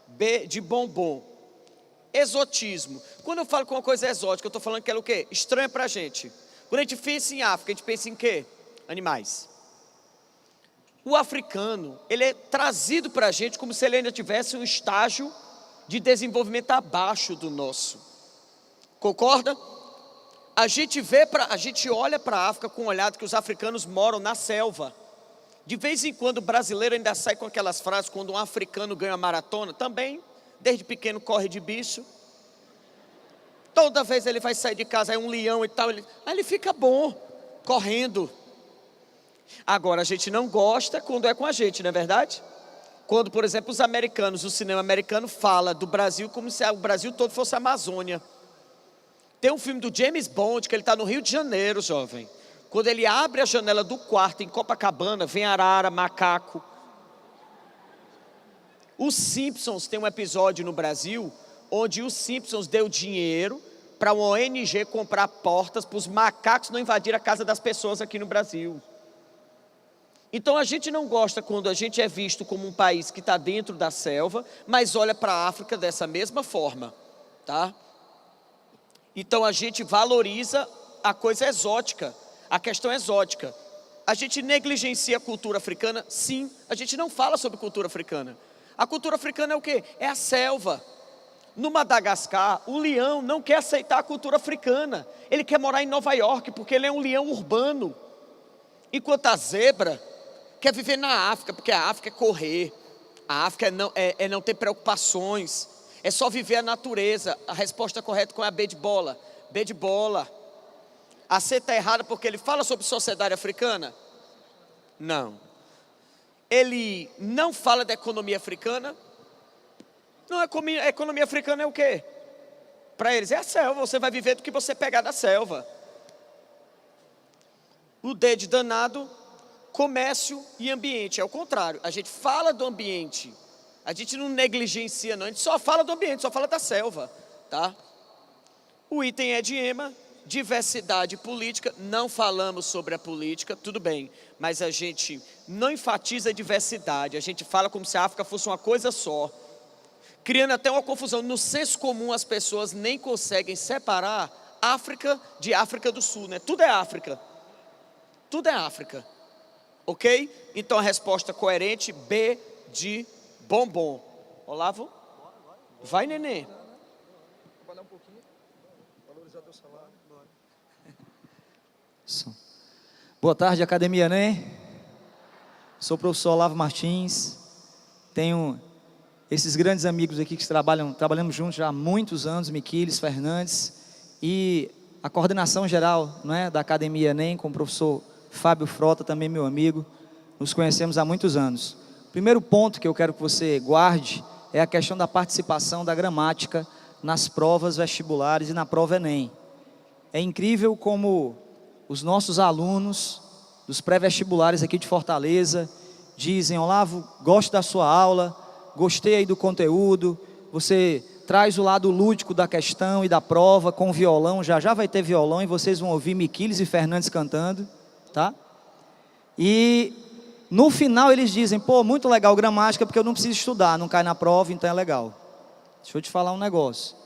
B de bombom. Exotismo. Quando eu falo que uma coisa é exótica, eu estou falando que ela é o quê? Estranha para a gente. Quando a gente pensa em África, a gente pensa em quê? Animais. O africano, ele é trazido para a gente como se ele ainda tivesse um estágio de desenvolvimento abaixo do nosso. Concorda? A gente olha para a África com um olhar que os africanos moram na selva. De vez em quando o brasileiro ainda sai com aquelas frases quando um africano ganha uma maratona, também, desde pequeno corre de bicho. Toda vez ele vai sair de casa, é um leão e tal, ele fica bom, correndo. Agora, a gente não gosta quando é com a gente, não é verdade? Quando, por exemplo, os americanos, o cinema americano fala do Brasil como se o Brasil todo fosse a Amazônia. Tem um filme do James Bond, que ele está no Rio de Janeiro, jovem. Quando ele abre a janela do quarto em Copacabana, vem arara, macaco. Os Simpsons tem um episódio no Brasil, onde os Simpsons deu dinheiro para uma ONG comprar portas para os macacos não invadirem a casa das pessoas aqui no Brasil. Então a gente não gosta quando a gente é visto como um país que está dentro da selva, mas olha para a África dessa mesma forma, tá? Então a gente valoriza a coisa exótica, a questão exótica. A gente negligencia a cultura africana? Sim, a gente não fala sobre cultura africana. A cultura africana é o quê? É a selva. No Madagascar, o leão não quer aceitar a cultura africana. Ele quer morar em Nova York, porque ele é um leão urbano. Enquanto a zebra quer viver na África, porque a África é correr. A África é não ter preocupações. É só viver a natureza. A resposta correta qual é a B de bola? B de bola. A C está errada porque ele fala sobre sociedade africana? Não. Ele não fala da economia africana? Não, a economia africana é o quê? Para eles é a selva, você vai viver do que você pegar da selva. O D de danado, comércio e ambiente, é o contrário. A gente fala do ambiente, a gente não negligencia não, a gente só fala do ambiente, só fala da selva, tá? O item é de EMA, diversidade política, não falamos sobre a política, tudo bem, mas a gente não enfatiza a diversidade, a gente fala como se a África fosse uma coisa só, criando até uma confusão. No senso comum as pessoas nem conseguem separar África de África do Sul, né? Tudo é África, tudo é África, ok? Então a resposta coerente, B de bombom. Olavo? Vai, neném. Trabalhar um pouquinho, valorizar teu salário. Boa tarde, academia, né? Sou o professor Olavo Martins. Tenho esses grandes amigos aqui que trabalhamos juntos já há muitos anos, Miquiles, Fernandes. E a coordenação geral, não é, da Academia ENEM, com o professor Fábio Frota, também meu amigo, nos conhecemos há muitos anos. O primeiro ponto que eu quero que você guarde é a questão da participação da gramática nas provas vestibulares e na prova ENEM. É incrível como os nossos alunos dos pré-vestibulares aqui de Fortaleza dizem: Olavo, gosto da sua aula, gostei aí do conteúdo, você traz o lado lúdico da questão e da prova com violão, já vai ter violão e vocês vão ouvir Miquiles e Fernandes cantando, tá? E no final eles dizem: pô, muito legal gramática, porque eu não preciso estudar, não cai na prova, então é legal. Deixa eu te falar um negócio.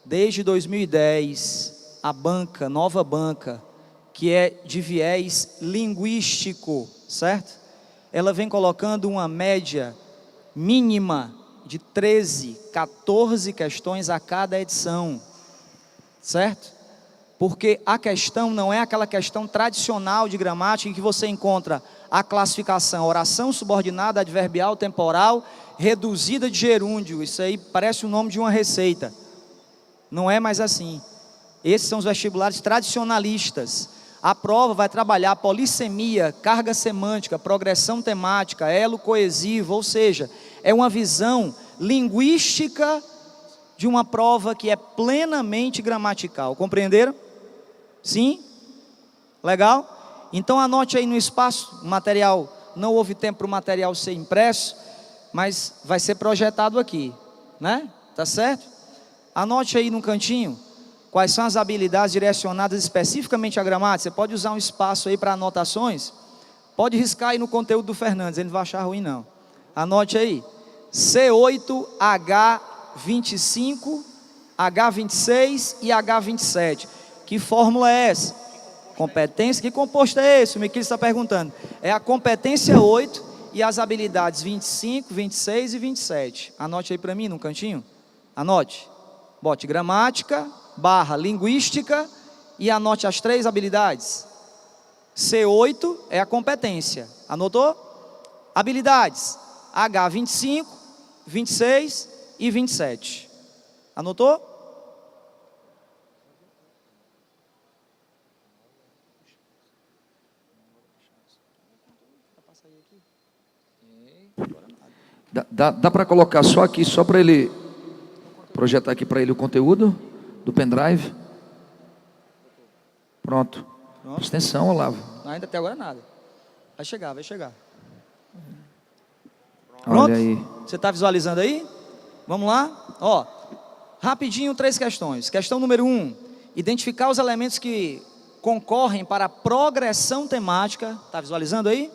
Desde 2010, a banca, nova banca, que é de viés linguístico, certo? Ela vem colocando uma média mínima de 13, 14 questões a cada edição, certo? Porque a questão não é aquela questão tradicional de gramática em que você encontra a classificação oração subordinada, adverbial, temporal, reduzida de gerúndio. Isso aí parece o nome de uma receita. Não é mais assim. Esses são os vestibulares tradicionalistas. A prova vai trabalhar polissemia, carga semântica, progressão temática, elo coesivo, ou seja, é uma visão linguística de uma prova que é plenamente gramatical. Compreenderam? Sim? Legal? Então anote aí no espaço, o material, não houve tempo para o material ser impresso, mas vai ser projetado aqui, né? Tá certo? Anote aí no cantinho quais são as habilidades direcionadas especificamente à gramática. Você pode usar um espaço aí para anotações, pode riscar aí no conteúdo do Fernandes, ele não vai achar ruim não. Anote aí, C8, H25, H26 e H27. Que fórmula é essa? Competência, que composto é esse? O Miquiles está perguntando. É a competência 8 e as habilidades 25, 26 e 27. Anote aí para mim no cantinho. Anote. Bote gramática, / linguística e anote as 3 habilidades. C8 é a competência. Anotou? Habilidades H25, 26 e 27. Anotou? Dá para colocar só aqui, só para ele projetar aqui para ele o conteúdo do pendrive. Pronto. Presta atenção, Olavo. Ainda até agora nada. Vai chegar, vai chegar. Pronto? Olha aí. Você está visualizando aí? Vamos lá? Ó, rapidinho 3 questões. Questão número 1. Identificar os elementos que concorrem para a progressão temática. Está visualizando aí?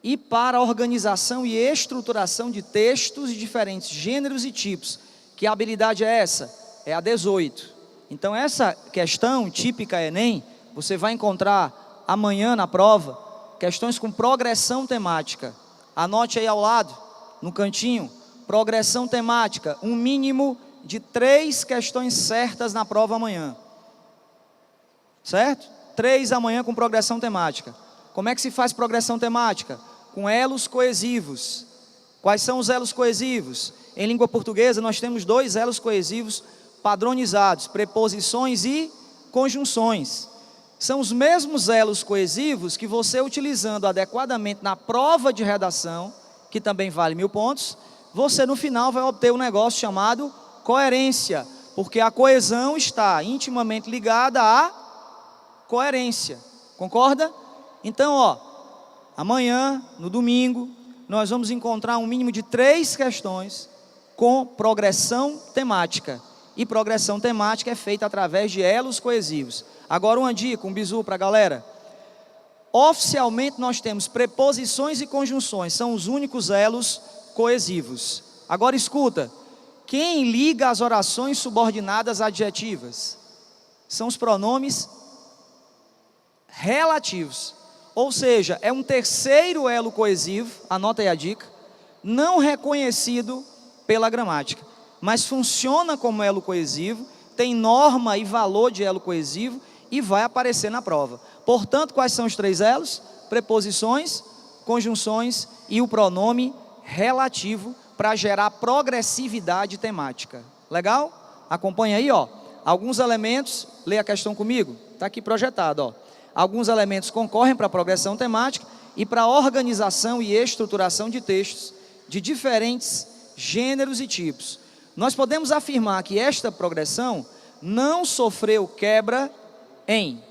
E para a organização e estruturação de textos de diferentes gêneros e tipos. Que habilidade é essa? É a 18. Então essa questão típica ENEM, você vai encontrar amanhã na prova, questões com progressão temática. Anote aí ao lado, no cantinho, progressão temática, um mínimo de 3 questões certas na prova amanhã. Certo? 3 amanhã com progressão temática. Como é que se faz progressão temática? Com elos coesivos. Quais são os elos coesivos? Em língua portuguesa nós temos 2 elos coesivos padronizados, preposições e conjunções. São os mesmos elos coesivos que você, utilizando adequadamente na prova de redação, que também vale 1000 pontos, você no final vai obter um negócio chamado coerência, porque a coesão está intimamente ligada à coerência. Concorda? Então, ó, amanhã, no domingo, nós vamos encontrar um mínimo de 3 questões com progressão temática. E progressão temática é feita através de elos coesivos. Agora uma dica, um bizu para a galera. Oficialmente nós temos preposições e conjunções, são os únicos elos coesivos. Agora escuta, quem liga as orações subordinadas adjetivas? São os pronomes relativos. Ou seja, é um terceiro elo coesivo, anota aí a dica, não reconhecido pela gramática, mas funciona como elo coesivo, tem norma e valor de elo coesivo e vai aparecer na prova. Portanto, quais são os 3 elos? Preposições, conjunções e o pronome relativo para gerar progressividade temática. Legal? Acompanha aí, ó. alguns elementos, leia a questão comigo, está aqui projetado, ó. Alguns elementos concorrem para a progressão temática e para a organização e estruturação de textos de diferentes gêneros e tipos. Nós podemos afirmar que esta progressão não sofreu quebra em...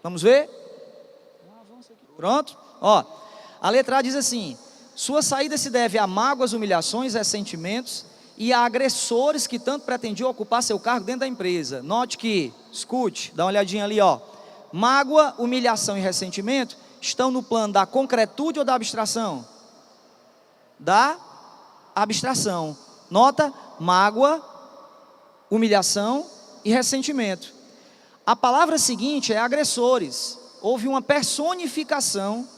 Vamos ver? Pronto? Ó, a letra A diz assim: sua saída se deve a mágoas, humilhações, ressentimentos e a agressores que tanto pretendiam ocupar seu cargo dentro da empresa. Note que, escute, dá uma olhadinha ali, ó. Mágoa, humilhação e ressentimento estão no plano da concretude ou da abstração? Da abstração. Nota, mágoa, humilhação e ressentimento. A palavra seguinte é agressores. Houve uma personificação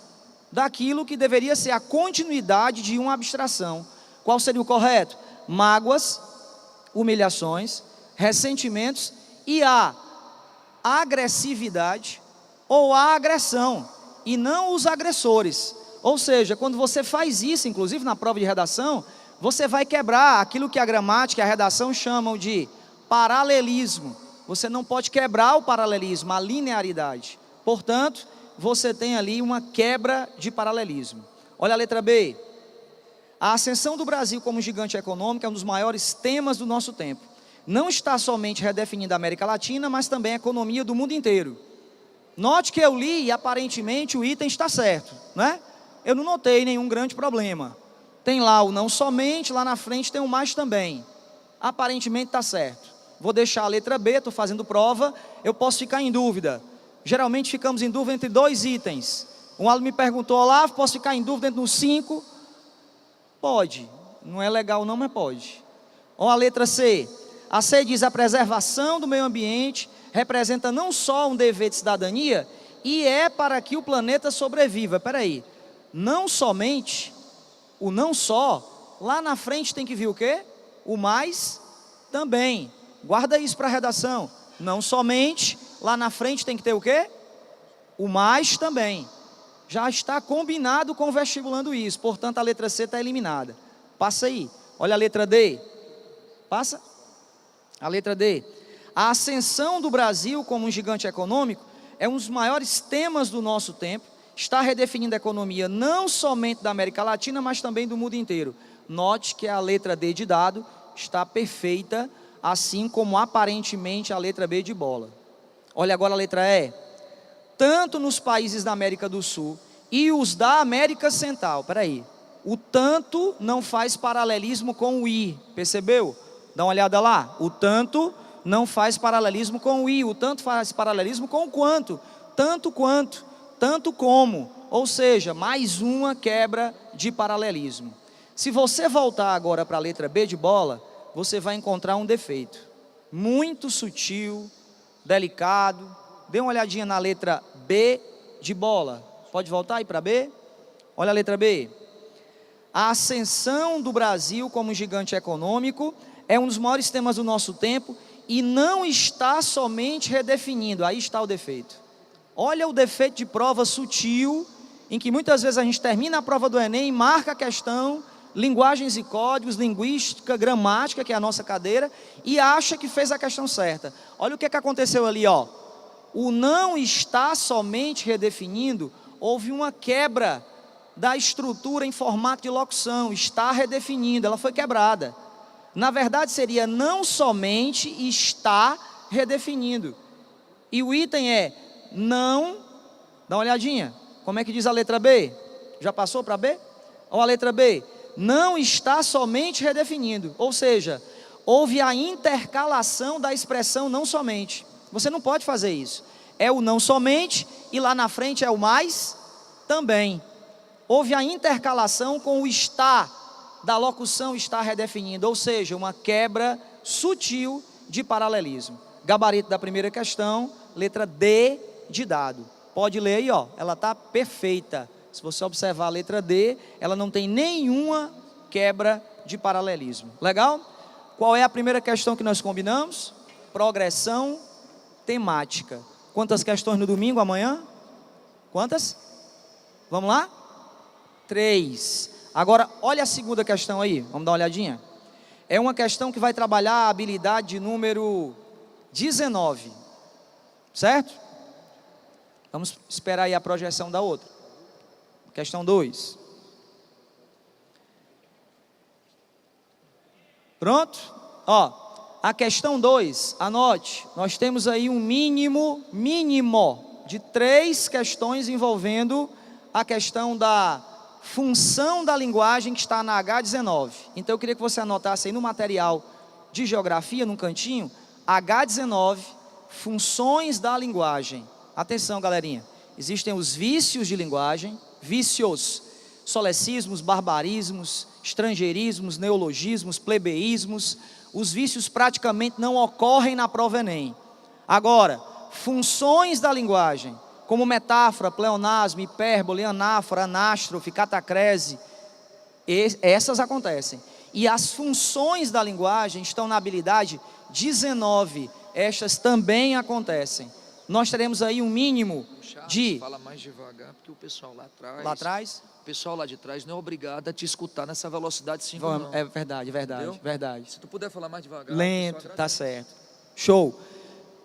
daquilo que deveria ser a continuidade de uma abstração. Qual seria o correto? Mágoas, humilhações, ressentimentos e a agressividade ou a agressão, e não os agressores. Ou seja, quando você faz isso, inclusive na prova de redação, você vai quebrar aquilo que a gramática e a redação chamam de paralelismo. Você não pode quebrar o paralelismo, a linearidade. Portanto, você tem ali uma quebra de paralelismo. Olha a letra B. A ascensão do Brasil como gigante econômico é um dos maiores temas do nosso tempo. Não está somente redefinindo a América Latina, mas também a economia do mundo inteiro. Note que eu li e aparentemente o item está certo, né? Eu não notei nenhum grande problema. Tem lá o não somente, lá na frente tem o mais também. Aparentemente está certo. Vou deixar a letra B, estou fazendo prova, eu posso ficar em dúvida. Geralmente ficamos em dúvida entre dois itens. Um aluno me perguntou: Olavo, posso ficar em dúvida entre os 5? Pode. Não é legal não, mas pode. Ou a letra C. A C diz: a preservação do meio ambiente representa não só um dever de cidadania, e é para que o planeta sobreviva. Espera aí. Não somente, o não só, lá na frente tem que vir o quê? O mais também. Guarda isso para a redação. Não somente, lá na frente tem que ter o quê? O mais também. Já está combinado com o vestibulando isso, portanto a letra C está eliminada. Passa aí, olha a letra D. Passa. A letra D. A ascensão do Brasil como um gigante econômico é um dos maiores temas do nosso tempo. Está redefinindo a economia não somente da América Latina, mas também do mundo inteiro. Note que a letra D de dado está perfeita, assim como aparentemente a letra B de bola. Olha agora a letra E. Tanto nos países da América do Sul e os da América Central. Espera aí. O tanto não faz paralelismo com o i. Percebeu? Dá uma olhada lá. O tanto não faz paralelismo com o i. O tanto faz paralelismo com o quanto. Tanto quanto. Tanto como. Ou seja, mais uma quebra de paralelismo. Se você voltar agora para a letra B de bola, você vai encontrar um defeito. Muito sutil, delicado. Dê uma olhadinha na letra B de bola. Pode voltar aí para B? Olha a letra B. A ascensão do Brasil como gigante econômico é um dos maiores temas do nosso tempo e não está somente redefinindo. Aí está o defeito. Olha o defeito de prova sutil, em que muitas vezes a gente termina a prova do Enem, marca a questão, linguagens e códigos, linguística, gramática, que é a nossa cadeira, e acha que fez a questão certa. Olha o que aconteceu ali, ó. O não está somente redefinindo, houve uma quebra da estrutura em formato de locução, está redefinindo, ela foi quebrada. Na verdade seria não somente está redefinindo. E o item é não, dá uma olhadinha, como é que diz a letra B? Já passou para B? Olha a letra B. Não está somente redefinindo, ou seja, houve a intercalação da expressão não somente. Você não pode fazer isso. É o não somente e lá na frente é o mais também. Houve a intercalação com o está, da locução está redefinindo, ou seja, uma quebra sutil de paralelismo. Gabarito da primeira questão, letra D de dado. Pode ler aí, ó, ela está perfeita. Se você observar a letra D, ela não tem nenhuma quebra de paralelismo. Legal? Qual é a primeira questão que nós combinamos? Progressão temática. Quantas questões no domingo, amanhã? Quantas? Vamos lá? 3. Agora, olha a segunda questão aí. Vamos dar uma olhadinha? É uma questão que vai trabalhar a habilidade de número 19. Certo? Vamos esperar aí a projeção da outra. Questão 2. Pronto? Ó, a questão 2, anote, nós temos aí um mínimo de 3 questões envolvendo a questão da função da linguagem que está na H19. Então eu queria que você anotasse aí no material de geografia, num cantinho, H19, funções da linguagem. Atenção, galerinha, existem os vícios de linguagem, vícios, solecismos, barbarismos, estrangeirismos, neologismos, plebeísmos. Os vícios praticamente não ocorrem na prova Enem. Agora, funções da linguagem, como metáfora, pleonasmo, hipérbole, anáfora, anástrofe, catacrese, essas acontecem. E as funções da linguagem estão na habilidade 19, estas também acontecem. Nós teremos aí um mínimo de... Fala mais devagar, porque o pessoal lá atrás... Lá atrás? O pessoal lá de trás não é obrigado a te escutar nessa velocidade 5 não. É verdade, Entendeu? verdade. Se tu puder falar mais devagar... Lento, tá certo. Show.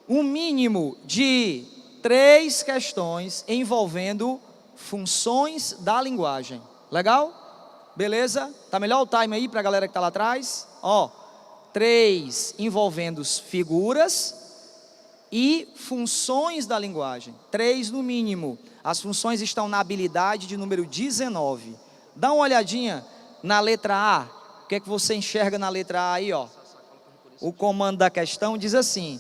Um mínimo de 3 questões envolvendo funções da linguagem. Legal? Beleza? Tá melhor o time aí para a galera que tá lá atrás? Ó, 3 envolvendo figuras e funções da linguagem. 3 no mínimo. As funções estão na habilidade de número 19. Dá uma olhadinha na letra A. O que é que você enxerga na letra A aí, ó? O comando da questão diz assim: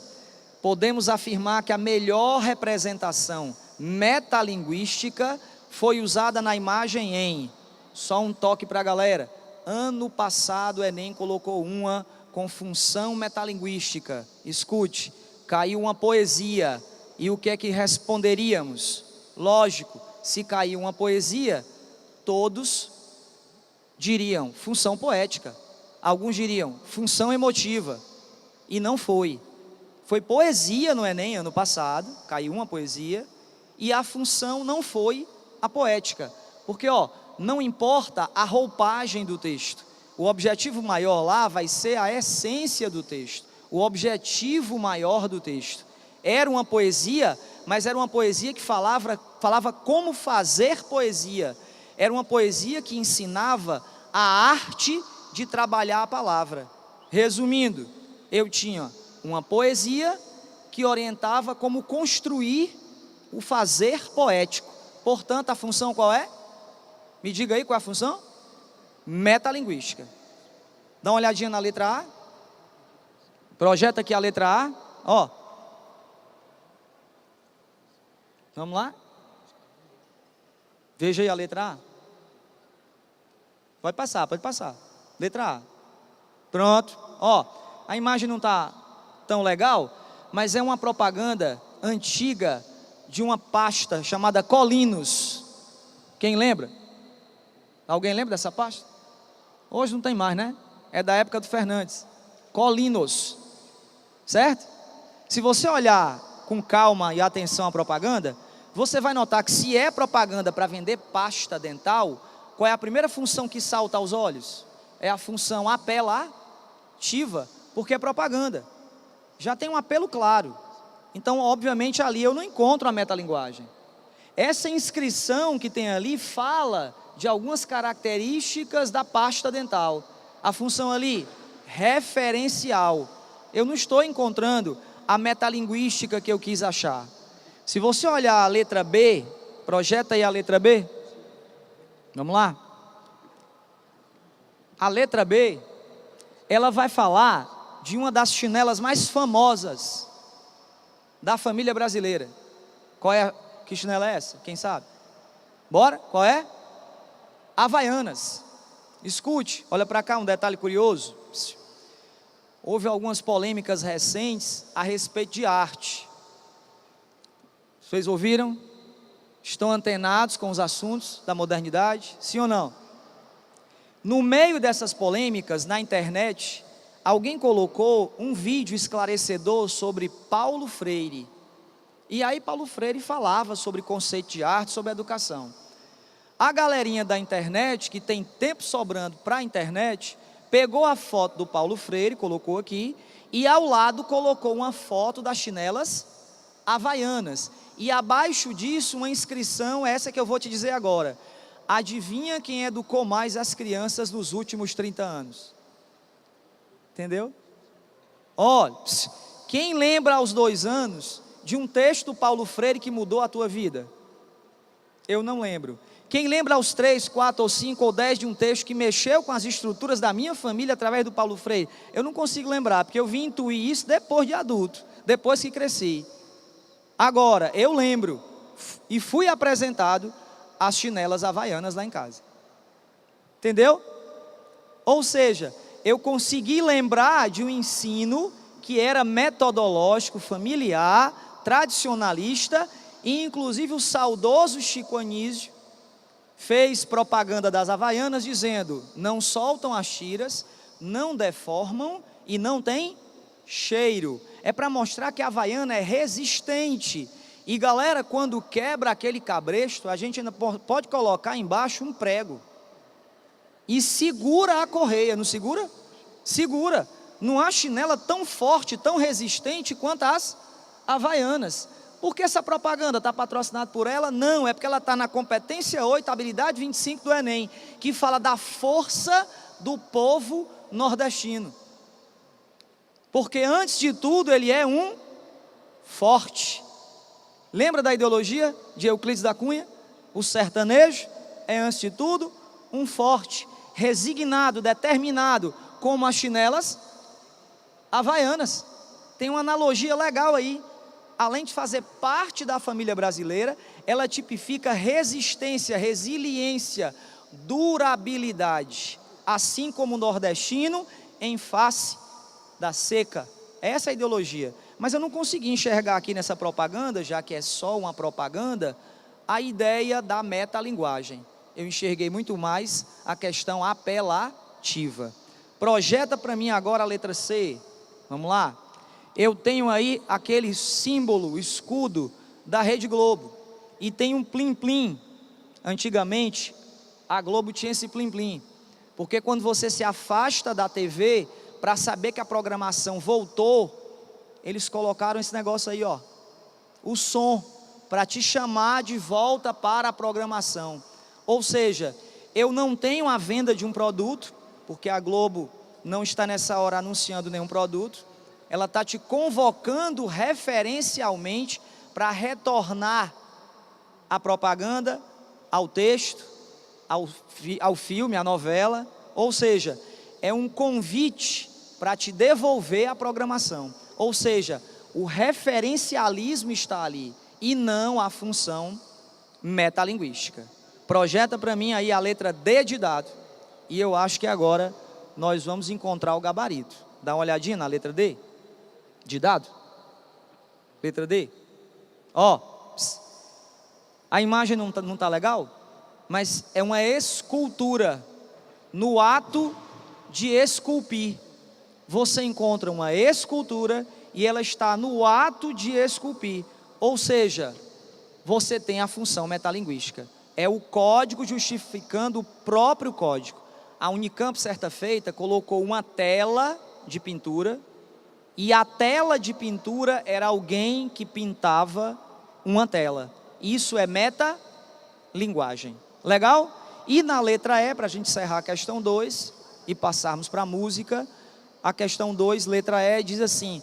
podemos afirmar que a melhor representação metalinguística foi usada na imagem em... Só um toque para a galera. Ano passado o Enem colocou uma com função metalinguística. Escute, caiu uma poesia. E o que é que responderíamos? Lógico, se caiu uma poesia, todos diriam função poética. Alguns diriam função emotiva. E não foi. Foi poesia no Enem ano passado, caiu uma poesia, e a função não foi a poética. Porque, ó, não importa a roupagem do texto. O objetivo maior lá vai ser a essência do texto. O objetivo maior do texto. Era uma poesia, mas era uma poesia que falava como fazer poesia. Era uma poesia que ensinava a arte de trabalhar a palavra. Resumindo, eu tinha uma poesia que orientava como construir o fazer poético. Portanto, a função qual é? Me diga aí qual é a função? Metalinguística. Dá uma olhadinha na letra A. Projeta aqui a letra A. Ó. Vamos lá? Veja aí a letra A. Pode passar, pode passar. Letra A. Pronto. Ó, a imagem não está tão legal, mas é uma propaganda antiga de uma pasta chamada Colinos. Quem lembra? Alguém lembra dessa pasta? Hoje não tem mais, né? É da época do Fernandes. Colinos. Certo? Se você olhar com calma e atenção à propaganda, você vai notar que se é propaganda para vender pasta dental, qual é a primeira função que salta aos olhos? É a função apelativa, porque é propaganda. Já tem um apelo claro. Então, obviamente, ali eu não encontro a metalinguagem. Essa inscrição que tem ali fala de algumas características da pasta dental. A função ali, referencial. Eu não estou encontrando a metalinguística que eu quis achar. Se você olhar a letra B, projeta aí a letra B. Vamos lá? A letra B, ela vai falar de uma das chinelas mais famosas da família brasileira. Qual é? Que chinela é essa? Quem sabe? Bora? Qual é? Havaianas. Escute, olha para cá um detalhe curioso. Houve algumas polêmicas recentes a respeito de arte. Vocês ouviram? Estão antenados com os assuntos da modernidade? Sim ou não? No meio dessas polêmicas, na internet, alguém colocou um vídeo esclarecedor sobre Paulo Freire. E aí Paulo Freire falava sobre conceito de arte, sobre educação. A galerinha da internet, que tem tempo sobrando para a internet, pegou a foto do Paulo Freire, colocou aqui, e ao lado colocou uma foto das chinelas havaianas. E abaixo disso uma inscrição, essa que eu vou te dizer agora. Adivinha quem educou mais as crianças nos últimos 30 anos? Entendeu? Olha, quem lembra aos 2 anos de um texto do Paulo Freire que mudou a tua vida? Eu não lembro. Quem lembra aos 3, 4 ou 5 ou 10 de um texto que mexeu com as estruturas da minha família através do Paulo Freire? Eu não consigo lembrar, porque eu vim intuir isso depois de adulto, depois que cresci. Agora, eu lembro e fui apresentado as chinelas havaianas lá em casa. Entendeu? Ou seja, eu consegui lembrar de um ensino que era metodológico, familiar, tradicionalista, e inclusive o saudoso Chico Anísio fez propaganda das havaianas dizendo: não soltam as tiras, não deformam e não tem cheiro. É para mostrar que a havaiana é resistente. E galera, quando quebra aquele cabresto, a gente ainda pode colocar embaixo um prego e segura a correia, não segura? Segura. Não há chinela tão forte, tão resistente quanto as havaianas. Por que essa propaganda está patrocinada por ela? Não, é porque ela está na competência 8, habilidade 25 do Enem, que fala da força do povo nordestino. Porque antes de tudo ele é um forte. Lembra da ideologia de Euclides da Cunha? O sertanejo é antes de tudo um forte, resignado, determinado, como as chinelas havaianas. Tem uma analogia legal aí. Além de fazer parte da família brasileira, ela tipifica resistência, resiliência, durabilidade, assim como o nordestino em face da seca. Essa é a ideologia. Mas eu não consegui enxergar aqui nessa propaganda, já que é só uma propaganda, a ideia da metalinguagem. Eu enxerguei muito mais a questão apelativa. Projeta para mim agora a letra C. Vamos lá? Eu tenho aí aquele símbolo, escudo da Rede Globo, e tem um plim-plim. Antigamente, a Globo tinha esse plim-plim, porque quando você se afasta da TV, para saber que a programação voltou, eles colocaram esse negócio aí, ó, o som, para te chamar de volta para a programação. Ou seja, eu não tenho a venda de um produto, porque a Globo não está nessa hora anunciando nenhum produto, ela está te convocando referencialmente para retornar à propaganda, ao texto, ao filme, à novela. Ou seja, é um convite para te devolver a programação. Ou seja, o referencialismo está ali e não a função metalinguística. Projeta para mim aí a letra D de dado, e eu acho que agora nós vamos encontrar o gabarito. Dá uma olhadinha na letra D de dado. Letra D. Ó, a imagem não tá legal, mas é uma escultura. No ato de esculpir, você encontra uma escultura e ela está no ato de esculpir. Ou seja, você tem a função metalinguística. É o código justificando o próprio código. A Unicamp, certa feita, colocou uma tela de pintura, e a tela de pintura era alguém que pintava uma tela. Isso é metalinguagem. Legal? E na letra E, para a gente encerrar a questão 2 e passarmos para a música, a questão 2, letra E, diz assim: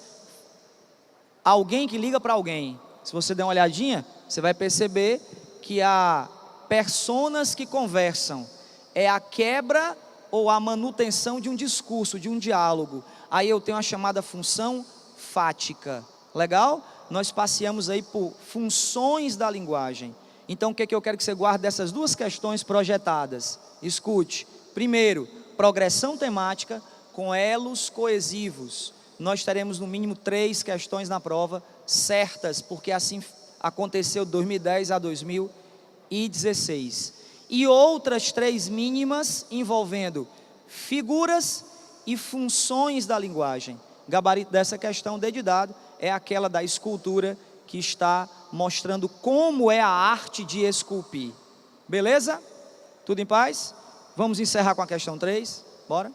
alguém que liga para alguém. Se você der uma olhadinha, você vai perceber que há personas que conversam. É a quebra ou a manutenção de um discurso, de um diálogo. Aí eu tenho a chamada função fática. Legal? Nós passeamos aí por funções da linguagem. Então o que eu quero que você guarde dessas duas questões projetadas? Escute. Primeiro, progressão temática com elos coesivos. Nós teremos no mínimo 3 questões na prova certas, porque assim aconteceu de 2010 a 2016. E outras 3 mínimas envolvendo figuras e funções da linguagem. Gabarito dessa questão D de dado é aquela da escultura que está mostrando como é a arte de esculpir. Beleza? Tudo em paz? Vamos encerrar com a questão 3? Bora?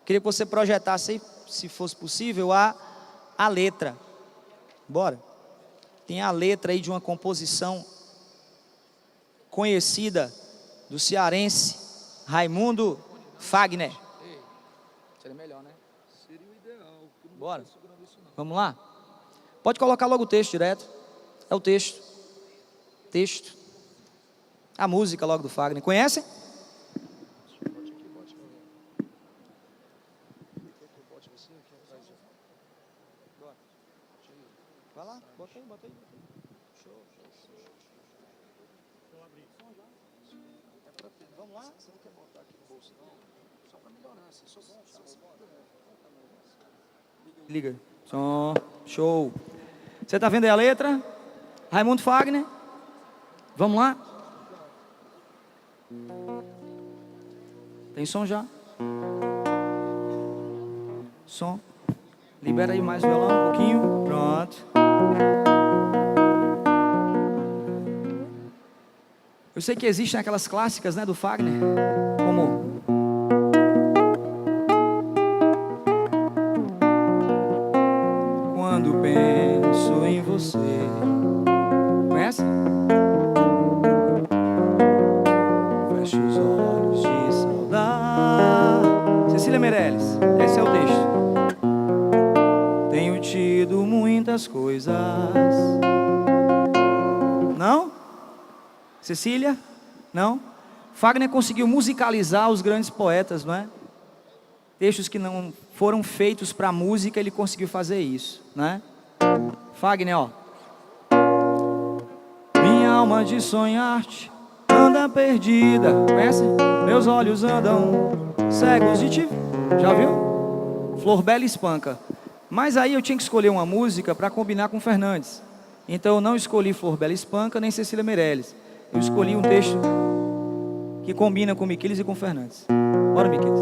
Queria que você projetasse, se fosse possível, a letra. Bora. Tem a letra aí de uma composição conhecida do cearense Raimundo Fagner. Seria melhor, né? Seria o ideal. Bora. Vamos lá? Pode colocar logo o texto direto. É o texto. Texto. A música logo do Fagner. Conhecem? Vai lá, bota aí, bota aí. Show, show, show. Vamos lá? Você não quer botar aqui no bolso, não? Só para melhorar, assim, só bom. Liga. Som, show. Você está vendo aí a letra? Raimundo Fagner. Vamos lá? Tem som já? Som. Libera aí mais o violão um pouquinho. Pronto. Eu sei que existem aquelas clássicas, né, do Fagner, como Quando penso em você. Conhece? Fecho os olhos de saudade. Cecília Meirelles, esse é o texto. Tenho tido muitas coisas. Não? Cecília? Não? Fagner conseguiu musicalizar os grandes poetas, não é? Textos que não foram feitos para música, ele conseguiu fazer isso, né? Fagner, ó. Minha alma de sonhar-te anda perdida. Conhece? Meus olhos andam cegos de ti. Já viu? Flor Bela espanca. Mas aí eu tinha que escolher uma música para combinar com Fernandes. Então eu não escolhi Flor Bela espanca nem Cecília Meirelles. Eu escolhi um texto que combina com Miquelis e com Fernandes. Bora, Miquelis.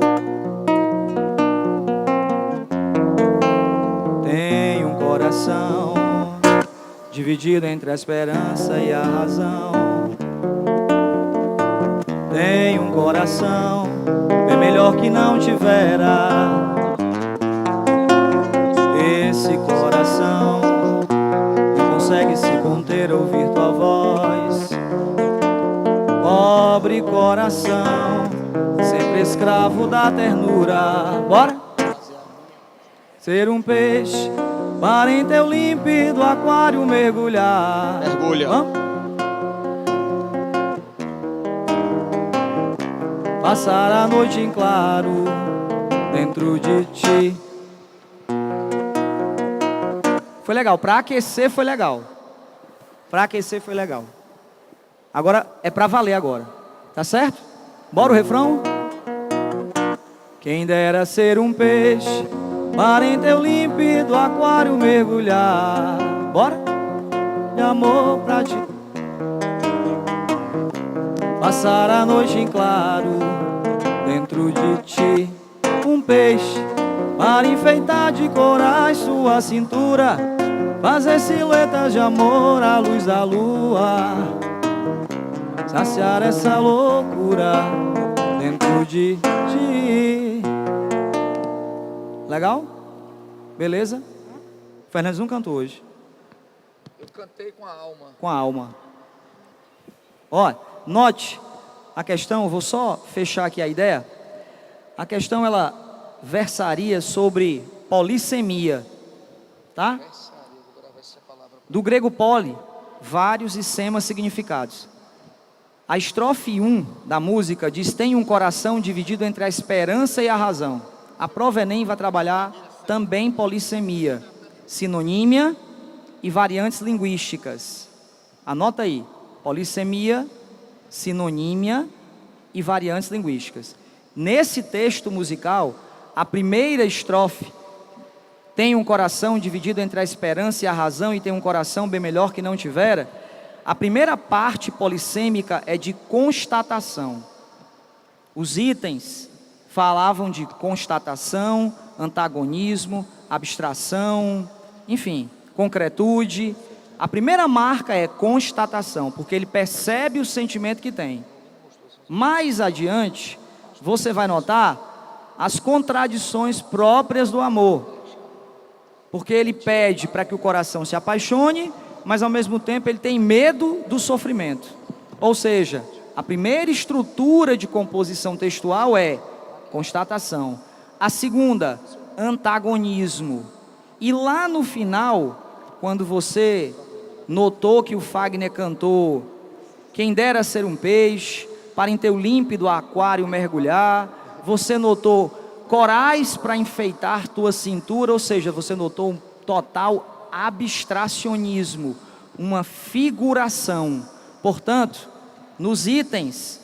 Tenho um coração dividido entre a esperança e a razão. Tenho um coração bem melhor que não tivera. Esse coração não consegue se conter, ouvir tua voz. Pobre coração, sempre escravo da ternura. Bora? Ser um peixe para em teu límpido aquário mergulhar. Mergulha. Vamos? Passar a noite em claro dentro de ti. Foi legal, para aquecer foi legal. Para aquecer foi legal. Agora é para valer agora. Tá certo? Bora o refrão? Quem dera ser um peixe para em teu límpido aquário mergulhar. Bora? De amor pra ti. Passar a noite em claro dentro de ti. Um peixe para enfeitar de corais sua cintura. Fazer silhuetas de amor à luz da lua. Saciar essa loucura dentro de ti. Legal? Beleza? Fernandes não cantou hoje. Eu cantei com a alma. Com a alma. Ó, note a questão, eu vou só fechar aqui a ideia. A questão, ela versaria sobre polissemia, tá? Do grego poli, vários e sema significados. A estrofe 1 da música diz: tem um coração dividido entre a esperança e a razão. A prova Enem vai trabalhar também polissemia, sinonímia e variantes linguísticas. Anota aí, polissemia, sinonímia e variantes linguísticas. Nesse texto musical, a primeira estrofe tem um coração dividido entre a esperança e a razão, e tem um coração bem melhor que não tivera. A primeira parte polissêmica é de constatação. Os itens falavam de constatação, antagonismo, abstração, enfim, concretude. A primeira marca é constatação, porque ele percebe o sentimento que tem. Mais adiante, você vai notar as contradições próprias do amor. Porque ele pede para que o coração se apaixone, mas ao mesmo tempo ele tem medo do sofrimento. Ou seja, a primeira estrutura de composição textual é constatação. A segunda, antagonismo. E lá no final, quando você notou que o Fagner cantou "Quem dera ser um peixe, para em teu límpido aquário mergulhar", você notou corais para enfeitar tua cintura, ou seja, você notou um total abstracionismo, uma figuração. Portanto, nos itens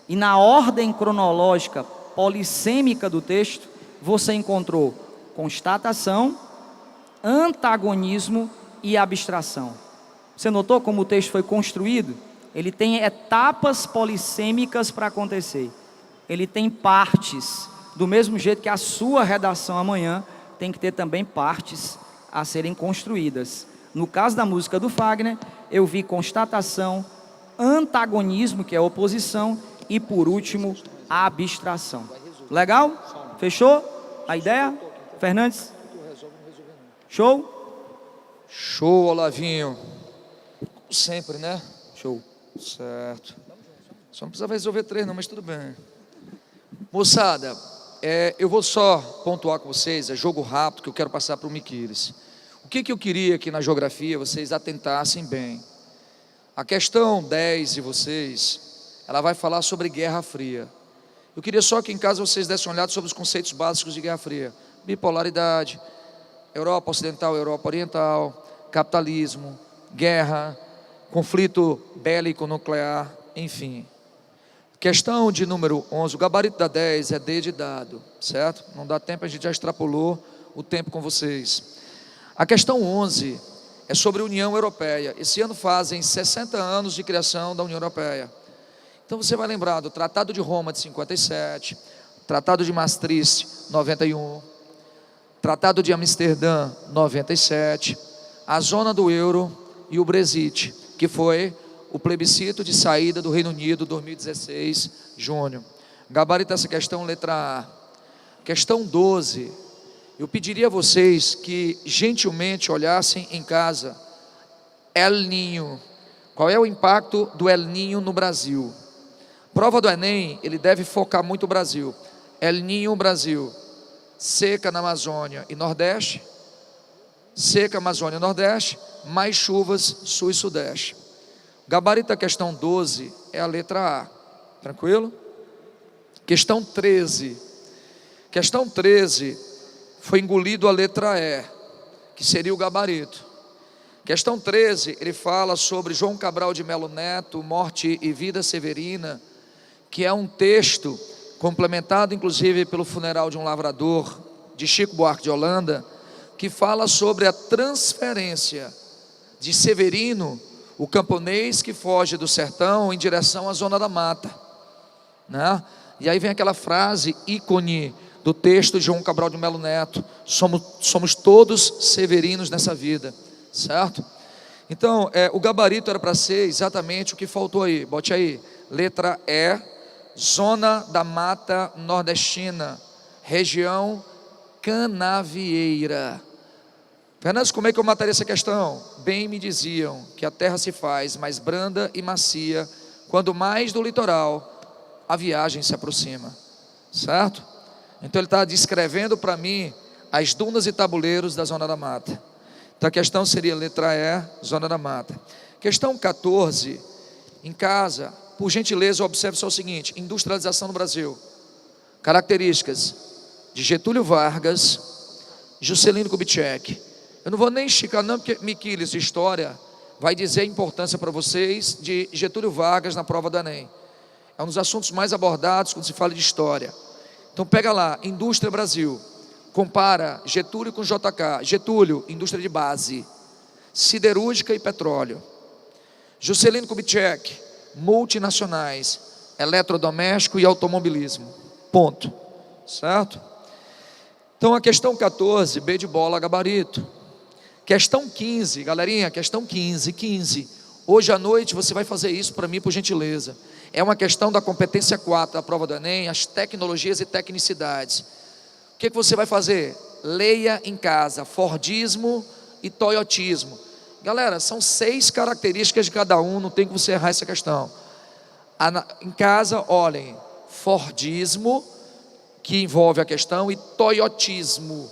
e na ordem cronológica polissêmica do texto, você encontrou constatação, antagonismo e abstração. Você notou como o texto foi construído? Ele tem etapas polissêmicas para acontecer. Ele tem partes, do mesmo jeito que a sua redação amanhã tem que ter também partes a serem construídas. No caso da música do Fagner, eu vi constatação, antagonismo, que é oposição, e por último, abstração. Legal? Fechou a ideia? Fernandes? Show? Show, Olavinho. Como sempre, né? Show. Certo. Só não precisava resolver 3 não, mas tudo bem. Moçada, eu vou só pontuar com vocês, é jogo rápido que eu quero passar para o Miquiles. O que eu queria que na geografia vocês atentassem bem? A questão 10 de vocês, ela vai falar sobre Guerra Fria. Eu queria só que em casa vocês dessem uma olhada sobre os conceitos básicos de Guerra Fria. Bipolaridade, Europa Ocidental, Europa Oriental, capitalismo, guerra, conflito bélico nuclear, enfim. Questão de número 11, o gabarito da 10 é D de dado, certo? Não dá tempo, a gente já extrapolou o tempo com vocês. A questão 11 é sobre a União Europeia. Esse ano fazem 60 anos de criação da União Europeia. Então você vai lembrar do Tratado de Roma de 57, Tratado de Maastricht, 91, Tratado de Amsterdã, 97, a zona do euro e o Brexit, que foi o plebiscito de saída do Reino Unido, 2016, junho. Gabarito dessa questão, letra A. Questão 12. Eu pediria a vocês que gentilmente olhassem em casa El Niño. Qual é o impacto do El Niño no Brasil? Prova do Enem, ele deve focar muito o Brasil. El Niño, Brasil. Seca na Amazônia e Nordeste. Seca Amazônia e Nordeste. Mais chuvas Sul e Sudeste. Gabarito da questão 12 é a letra A. Tranquilo? Questão 13. Questão 13 foi engolido a letra E, que seria o gabarito. Questão 13, ele fala sobre João Cabral de Melo Neto, Morte e Vida Severina, que é um texto complementado inclusive pelo funeral de um lavrador, de Chico Buarque de Holanda, que fala sobre a transferência de Severino, o camponês que foge do sertão em direção à zona da mata, né? E aí vem aquela frase ícone do texto de João Cabral de Melo Neto: somos todos severinos nessa vida, certo? Então, o gabarito era para ser exatamente o que faltou aí. Bote aí, letra E, zona da mata nordestina, região canavieira. Fernandes, como é que eu mataria essa questão? Bem me diziam que a terra se faz mais branda e macia quando mais do litoral a viagem se aproxima, certo? Então ele está descrevendo para mim as dunas e tabuleiros da zona da mata. Então a questão seria letra E, zona da mata. Questão 14, em casa, por gentileza, observe só o seguinte: industrialização no Brasil. Características de Getúlio Vargas, Juscelino Kubitschek. Eu não vou nem esticar não, porque Miquiles, de história, vai dizer a importância para vocês de Getúlio Vargas na prova do Enem. É um dos assuntos mais abordados quando se fala de história. Então pega lá, Indústria Brasil, compara Getúlio com JK. Getúlio, indústria de base, siderúrgica e petróleo. Juscelino Kubitschek, multinacionais, eletrodoméstico e automobilismo. Ponto. Certo? Então a questão 14, B de bola, gabarito. Questão 15, galerinha, questão 15. Hoje à noite você vai fazer isso para mim, por gentileza. É uma questão da competência 4 da prova do Enem, as tecnologias e tecnicidades. O que você vai fazer? Leia em casa, Fordismo e Toyotismo. Galera, são 6 características de cada um, não tem que você errar essa questão. Em casa, olhem, Fordismo, que envolve a questão, e Toyotismo.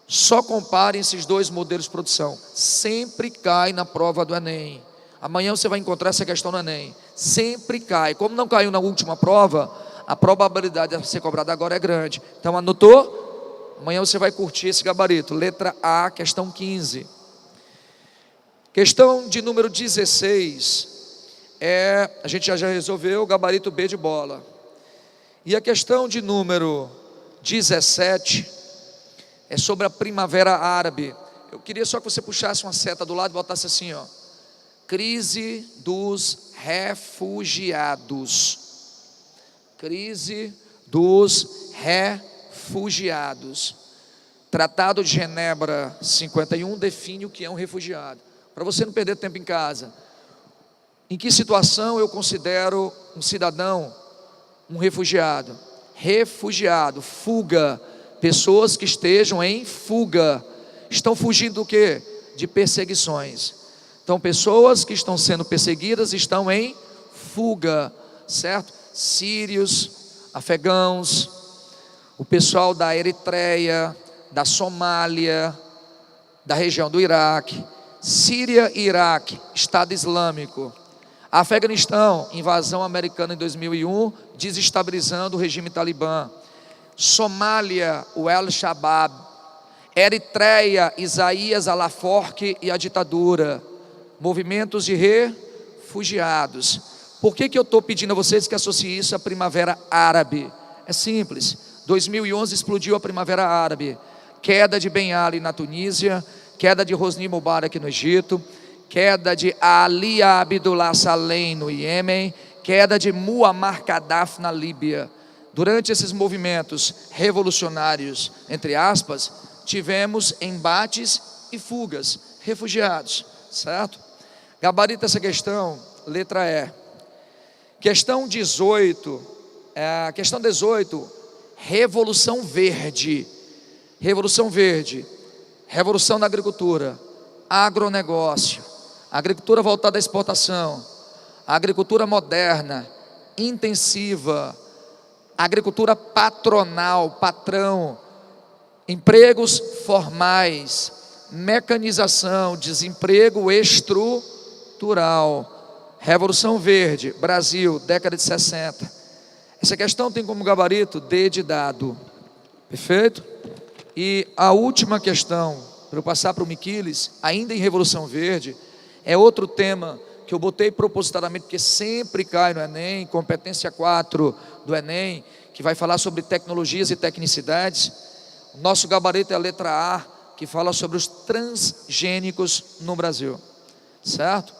Só comparem esses 2 modelos de produção. Sempre cai na prova do Enem. Amanhã você vai encontrar essa questão no Enem. Sempre cai. Como não caiu na última prova, a probabilidade de ser cobrada agora é grande. Então anotou? Amanhã você vai curtir esse gabarito. Letra A, questão 15. Questão de número 16. A gente já resolveu o gabarito B de bola. E a questão de número 17 é sobre a Primavera Árabe. Eu queria só que você puxasse uma seta do lado e botasse assim, ó. Crise dos refugiados. Crise dos refugiados. Tratado de Genebra 51 define o que é um refugiado. Para você não perder tempo em casa. Em que situação eu considero um cidadão um refugiado? Refugiado, fuga. Pessoas que estejam em fuga. Estão fugindo do quê? De perseguições. Então, pessoas que estão sendo perseguidas estão em fuga, certo? Sírios, afegãos, o pessoal da Eritreia, da Somália, da região do Iraque, Síria e Iraque, Estado Islâmico. Afeganistão, invasão americana em 2001, desestabilizando o regime talibã. Somália, o El-Shabaab. Eritreia, Isaías Alaforque e a ditadura. Movimentos de refugiados. Por que eu estou pedindo a vocês que associem isso à Primavera Árabe? É simples. 2011 explodiu a Primavera Árabe. Queda de Ben Ali na Tunísia, queda de Hosni Mubarak no Egito, queda de Ali Abdullah Saleh no Iêmen, queda de Muammar Gaddafi na Líbia. Durante esses movimentos revolucionários, entre aspas, tivemos embates e fugas, refugiados, certo? Gabarita essa questão, letra E. Questão 18, Revolução Verde. Revolução Verde, revolução na agricultura, agronegócio, agricultura voltada à exportação, agricultura moderna, intensiva, agricultura patronal, patrão, empregos formais, mecanização, desemprego estrutural. Revolução Verde, Brasil, década de 60. Essa questão tem como gabarito D de dado. Perfeito? E a última questão, para eu passar para o Miquiles, ainda em Revolução Verde, é outro tema que eu botei propositadamente, porque sempre cai no Enem, competência 4 do Enem, que vai falar sobre tecnologias e tecnicidades. O nosso gabarito é a letra A, que fala sobre os transgênicos no Brasil. Certo?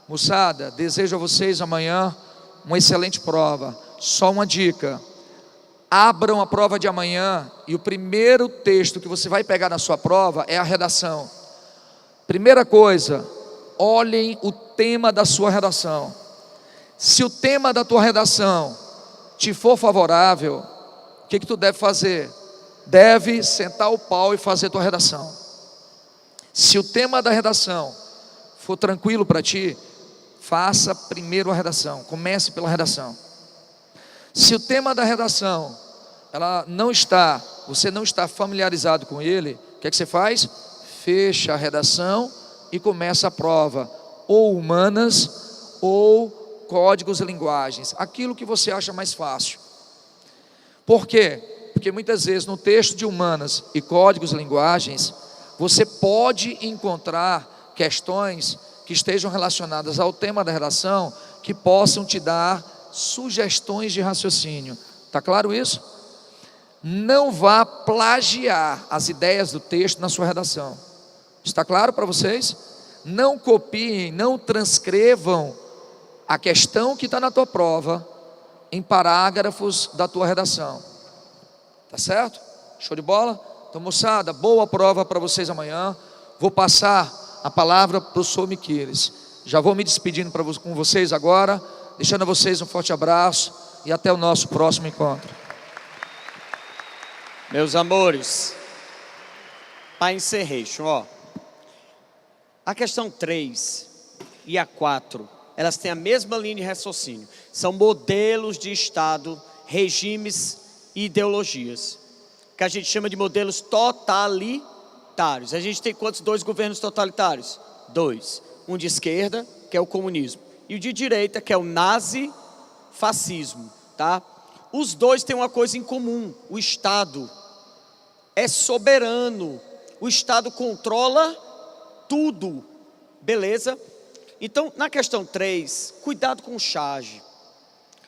Moçada, desejo a vocês amanhã uma excelente prova. Só uma dica: abram a prova de amanhã e o primeiro texto que você vai pegar na sua prova é a redação. Primeira coisa, olhem o tema da sua redação. Se o tema da tua redação te for favorável, o que tu deve fazer? Deve sentar o pau e fazer tua redação. Se o tema da redação for tranquilo para ti, faça primeiro a redação, comece pela redação. Se o tema da redação, você não está familiarizado com ele, o que é que você faz? Fecha a redação e começa a prova, ou humanas, ou códigos e linguagens, aquilo que você acha mais fácil. Por quê? Porque muitas vezes no texto de humanas e códigos e linguagens, você pode encontrar questões que estejam relacionadas ao tema da redação, que possam te dar sugestões de raciocínio. Está claro isso? Não vá plagiar as ideias do texto na sua redação. Está claro para vocês? Não copiem, não transcrevam a questão que está na tua prova em parágrafos da tua redação. Tá certo? Show de bola? Então, moçada, boa prova para vocês amanhã. Vou passar a palavra para o Sr. Miquiles. Já vou me despedindo com vocês agora, deixando a vocês um forte abraço e até o nosso próximo encontro. Meus amores, para encerration, ó. A questão 3 e a 4, elas têm a mesma linha de raciocínio. São modelos de Estado, regimes e ideologias, que a gente chama de modelos totalitários. A gente tem quantos? 2 governos totalitários? 2. Um de esquerda, que é o comunismo, e o de direita, que é o nazifascismo, tá? Os dois têm uma coisa em comum: o Estado é soberano, o Estado controla tudo, beleza? Então, na questão 3, cuidado com o charge.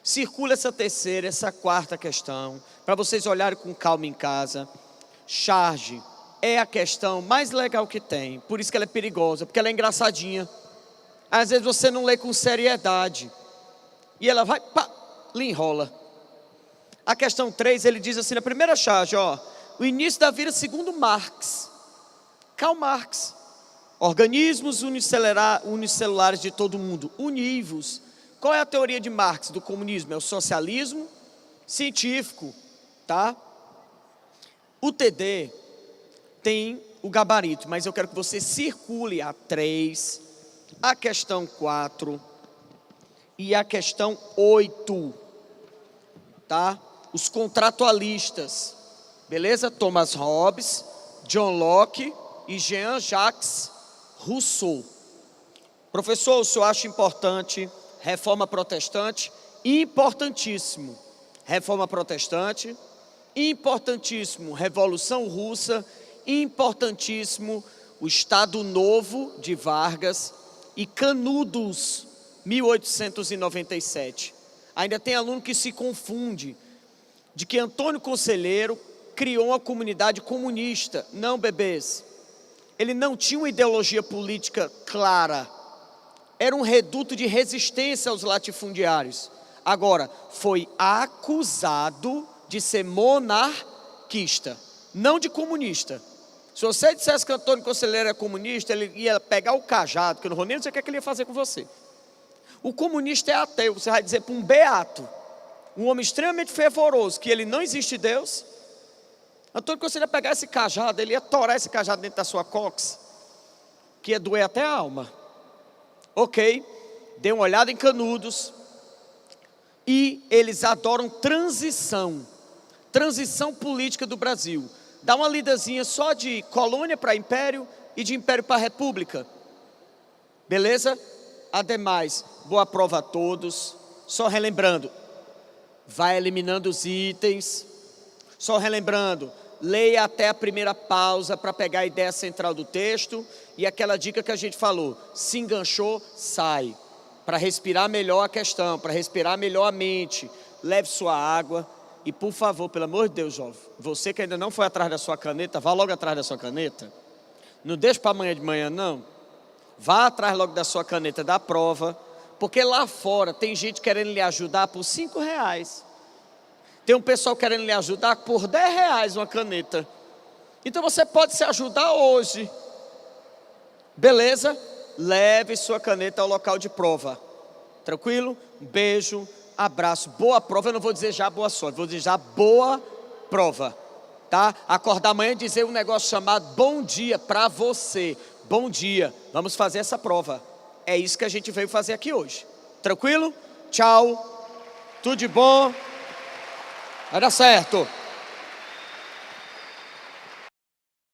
Circula essa terceira, essa quarta questão, para vocês olharem com calma em casa. Charge é a questão mais legal que tem, por isso que ela é perigosa, porque ela é engraçadinha. Às vezes você não lê com seriedade, e ela vai, pá, lhe enrola. A questão 3, ele diz assim, na primeira charge, ó, o início da vida segundo Marx, Karl Marx. Organismos unicelulares de todo mundo, univos. Qual é a teoria de Marx do comunismo? É o socialismo científico, tá? O TD tem o gabarito, mas eu quero que você circule a 3, a questão 4 e a questão 8, tá? Os contratualistas, beleza? Thomas Hobbes, John Locke e Jean-Jacques Rousseau. Professor, o senhor acha importante Reforma Protestante? Importantíssimo. Reforma Protestante, importantíssimo. Revolução Russa, importantíssimo. O Estado Novo de Vargas e Canudos, 1897. Ainda tem aluno que se confunde de que Antônio Conselheiro criou uma comunidade comunista. Não, bebês. Ele não tinha uma ideologia política clara. Era um reduto de resistência aos latifundiários. Agora, foi acusado de ser monarquista, não de comunista. Se você dissesse que Antônio Conselheiro é comunista, ele ia pegar o cajado, que eu não vou nem dizer o que ele ia fazer com você. O comunista é ateu, você vai dizer para um beato, um homem extremamente fervoroso, que ele não existe Deus. Antônio Conselheiro ia pegar esse cajado, ele ia torar esse cajado dentro da sua cox, que ia doer até a alma. Ok, dê uma olhada em Canudos. E eles adoram transição política do Brasil. Dá uma lidazinha só de colônia para império e de império para república. Beleza? Ademais, boa prova a todos. Só relembrando, vai eliminando os itens. Só relembrando, leia até a primeira pausa para pegar a ideia central do texto. E aquela dica que a gente falou, se enganchou, sai. Para respirar melhor a questão, para respirar melhor a mente. Leve sua água. E por favor, pelo amor de Deus, jovem, você que ainda não foi atrás da sua caneta, vá logo atrás da sua caneta. Não deixe para amanhã de manhã, não. Vá atrás logo da sua caneta da prova, porque lá fora tem gente querendo lhe ajudar por R$5. Tem um pessoal querendo lhe ajudar por R$10 uma caneta. Então você pode se ajudar hoje. Beleza? Leve sua caneta ao local de prova. Tranquilo? Um beijo. Abraço, boa prova. Eu não vou dizer já boa sorte, vou dizer já boa prova, tá? Acordar amanhã e dizer um negócio chamado bom dia para você. Bom dia, vamos fazer essa prova. É isso que a gente veio fazer aqui hoje. Tranquilo? Tchau, tudo de bom. Vai dar certo.